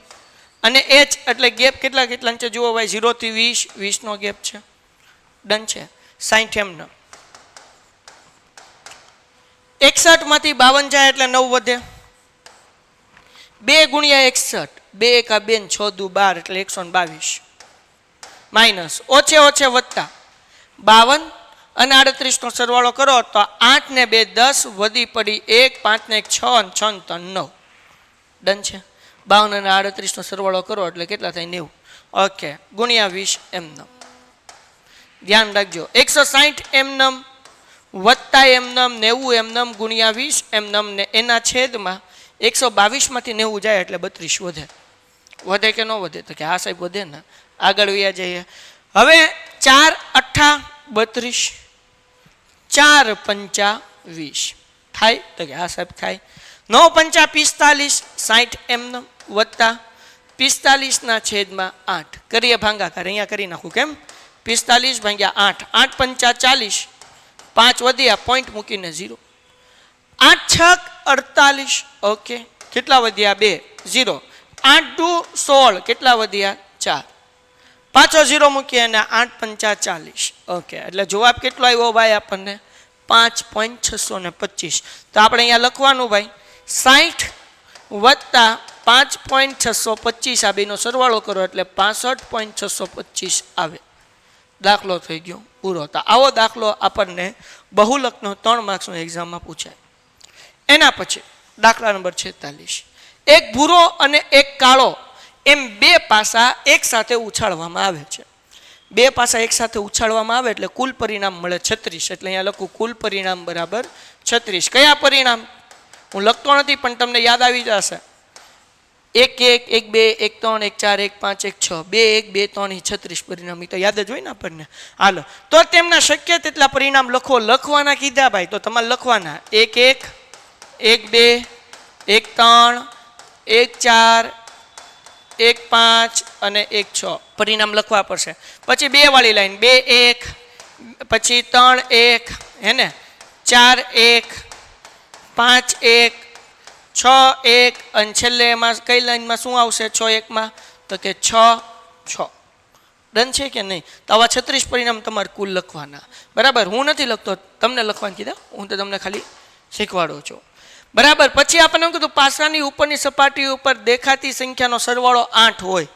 [SPEAKER 2] અને h એટલે ગેપ કેટલા કેટલા છે જુઓ ભાઈ, 0 થી 20, 20 નો ગેપ છે. ડન છે. 60 એમનો. 61 માંથી 52 જાય એટલે 9 વધે. 2 ગુણ્યા 61, 2 એકા 2 6 દુ 12 એટલે 122 માઇનસ ઓછે ઓછે વત્તા 52 અને 38 નો સરવાળો કરો તો 8 ને 2 10 વધી પડી 1, 5 ને 1 6 અને 6 ને 3 9. ડન છે. 52 અને 38 નો સરવાળો કરો એટલે કેટલા થાય? 90. ઓકે. ગુણ્યા 20 એમનમ. ધ્યાન રાખજો, 160 એમનમ વત્તા એમનમ 90 એમનમ ગુણ્યા 20 એમનમ ને એના છેદમાં 122 માંથી 90 જાય એટલે 32 વધે. વધે કે ન વધે? તો કે હા સાહેબ વધે ને. આગળ વ્યા જઈએ. હવે 4 8 32, 4 5 20 થાય? તો કે હા સાહેબ થાય. 9 5 45, 60 એમનમ વત્તા 45 ના છેદમાં 8. કરીએ ભાગાકાર. અહીંયા કરી નાખું. કેમ? 45 ભાગ્યા 8, 8 5 40, 5 વધ્યા પોઈન્ટ મૂકીને 0, 8 6 48. ઓકે. કેટલા વધ્યા? 2 0, 8 2 16, કેટલા વધ્યા? 4, પાછો 0 મૂકીએ અને 8 5 40. ઓકે. એટલે જવાબ કેટલો આવ્યો ભાઈ આપણને? 5.625. તો આપણે અહીંયા લખવાનું ભાઈ 60 વત્તા 5.625, આ બેનો સરવાળો કરો એટલે 65.625 આવે. દાખલો થઈ ગયો પૂરો. તો આવો દાખલો આપણને બહુલકનો 3 માર્ક્સનો એક્ઝામમાં પૂછાય. એના પછી દાખલા નંબર 46. એક ભૂરો અને એક કાળો એમ 2 પાસા એક સાથે ઉછાળવામાં આવે છે. 2 પાસા એક સાથે ઉછાળવામાં આવે એટલે કુલ પરિણામ મળે 36. એટલે અહીંયા લખું કુલ પરિણામ બરાબર 36. કયા પરિણામ? હું લખતો નથી પણ તમને યાદ આવી જશે. 1 1 1 2 1 3 1 4 1 5 1 6, 2 1 2 3 36 પરિણામ. તો યાદ જ હોય ને આપણને. હાલો, તો તેમના શક્ય તેટલા પરિણામ લખો. લખવાના કીધા ભાઈ, તો તમારે લખવાના 1 1 1 2 1 3 1 4 1 5 અને 1 6 પરિણામ લખવા પડશે. પછી 2 વાળી લાઈન 2 1, પછી 3 1, હે ને, 4 1, 5 1, 6 1 અને છેલ્લે એમાં કઈ લાઈનમાં શું આવશે? 6 1 માં? તો કે 6 6. ડન છે કે નહીં? તો આવા 36 પરિણામ તમારે કુલ લખવાના. બરાબર. હું નથી લખતો, તમને લખવાનું કીધા. હું તો તમને ખાલી શીખવાડું છું. બરાબર. પછી આપણને એમ કીધું પાસાની ઉપરની સપાટી ઉપર દેખાતી સંખ્યાનો સરવાળો 8 હોય.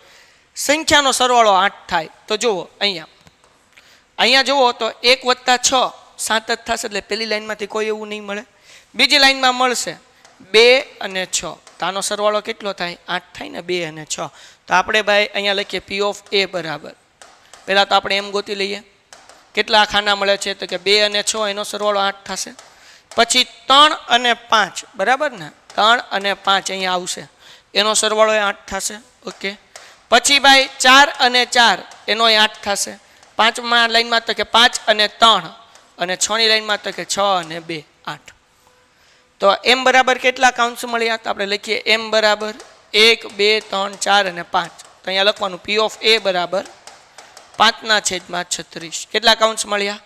[SPEAKER 2] સંખ્યાનો સરવાળો 8 થાય. તો જુઓ અહીંયા જુઓ તો 1 વત્તા 6 7 જ થશે. એટલે પહેલી લાઈનમાંથી કોઈ એવું નહીં મળે. બીજી લાઈનમાં મળશે 2 અને 6. તો આનો સરવાળો કેટલો થાય? 8 થાય ને. 2 અને 6. તો આપણે ભાઈ અહીંયા લખીએ P of A બરાબર. પહેલાં તો આપણે એમ ગોતી લઈએ કેટલા ખાના મળે છે. તો કે 2 અને 6, એનો સરવાળો 8 થશે. પછી 3 અને 5, બરાબર ને? 3 અને 5 અહીંયા આવશે, એનો સરવાળો 8 થશે. ઓકે. પછી ભાઈ 4 અને 4, એનો 8 થશે. 5મા લાઈનમાં તો કે 5 અને 3, અને 6ની લાઈનમાં તો કે 6 અને 2 8. તો m બરાબર કેટલા કાઉન્સ મળ્યા? તો આપણે લખીએ m બરાબર 1 2 3 4 અને 5. તો અહીંયા લખવાનું P of A બરાબર 5/36. કેટલા કાઉન્સ મળ્યા?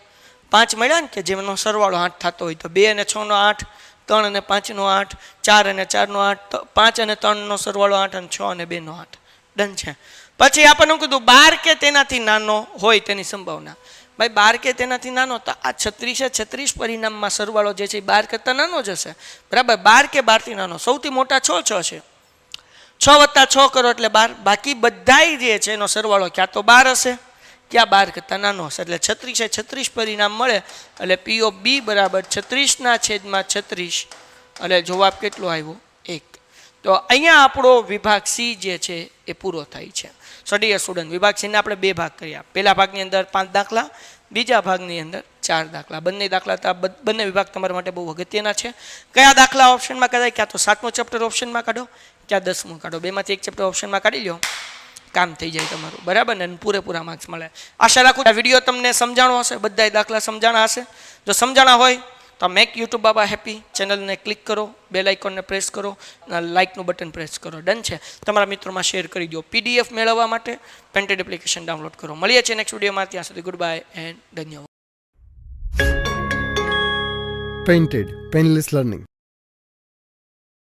[SPEAKER 2] 5 મળ્યા ને, કે જેનો સરવાળો 8 થતો હોય. તો 2 અને 6 નો 8, 3 અને 5 નો 8, 4 અને 4 નો 8, 5 અને 3 નો સરવાળો 8 અને 6 અને 2 નો 8. ડન છે. પછી આપણને કીધું 12 કે તેનાથી નાનો હોય તેની સંભાવના. ભાઈ 12 કે તેનાથી નાનો, તો આ 36 છે. 36 પરિણામમાં સરવાળો જે છે એ 12 કરતાં નાનો જ હશે. બરાબર. 12 કે 12થી નાનો. સૌથી મોટા 6 છે. 6 વત્તા 6 કરો એટલે 12. બાકી બધાય જે છે એનો સરવાળો ક્યાં તો 12 હશે, ક્યાં 12 કરતાં નાનો હશે. એટલે 36 પરિણામ મળે. એટલે P of B બરાબર 36/36 એટલે જવાબ કેટલો આવ્યો? 1. તો અહીંયા આપણો વિભાગ સી જે છે એ પૂરો થાય છે. સો ડિયર સ્ટુડન્ટ, વિભાગ સીને આપણે 2 ભાગ કર્યા. પહેલા ભાગની અંદર 5 દાખલા, બીજા ભાગની અંદર 4 દાખલા. બંને દાખલા બંને વિભાગ તમારા માટે બહુ અગત્યના છે. કયા દાખલા ઓપ્શનમાં કરાય? ક્યાં તો 7મો ચેપ્ટર ઓપ્શનમાં કાઢો, ક્યાં 10મું કાઢો. બેમાંથી એક ચેપ્ટર ઓપ્શનમાં કાઢી લો, કામ થઈ જાય તમારું, બરાબર ને? પૂરેપૂરા માર્ક્સ મળે. આશા રાખું આ વિડીયો તમને સમજાણો હશે, બધાય દાખલા સમજાણા હશે. જો સમજાણા હોય તો મેક યુટ્યુબ બાબા હેપી ચેનલને ક્લિક કરો, બેલ આઇકોનને પ્રેસ કરો, લાઇકનું બટન પ્રેસ કરો. ડન છે? તમારા મિત્રોમાં શેર કરી દો. PDF મેળવવા માટે પેન્ટેડ એપ્લિકેશન ડાઉનલોડ કરો. મળીએ છીએ નેક્સ્ટ વિડીયોમાં. ત્યાં સુધી ગુડ બાય એન્ડ ધન્યવાદ.
[SPEAKER 1] Painted Painless Learning.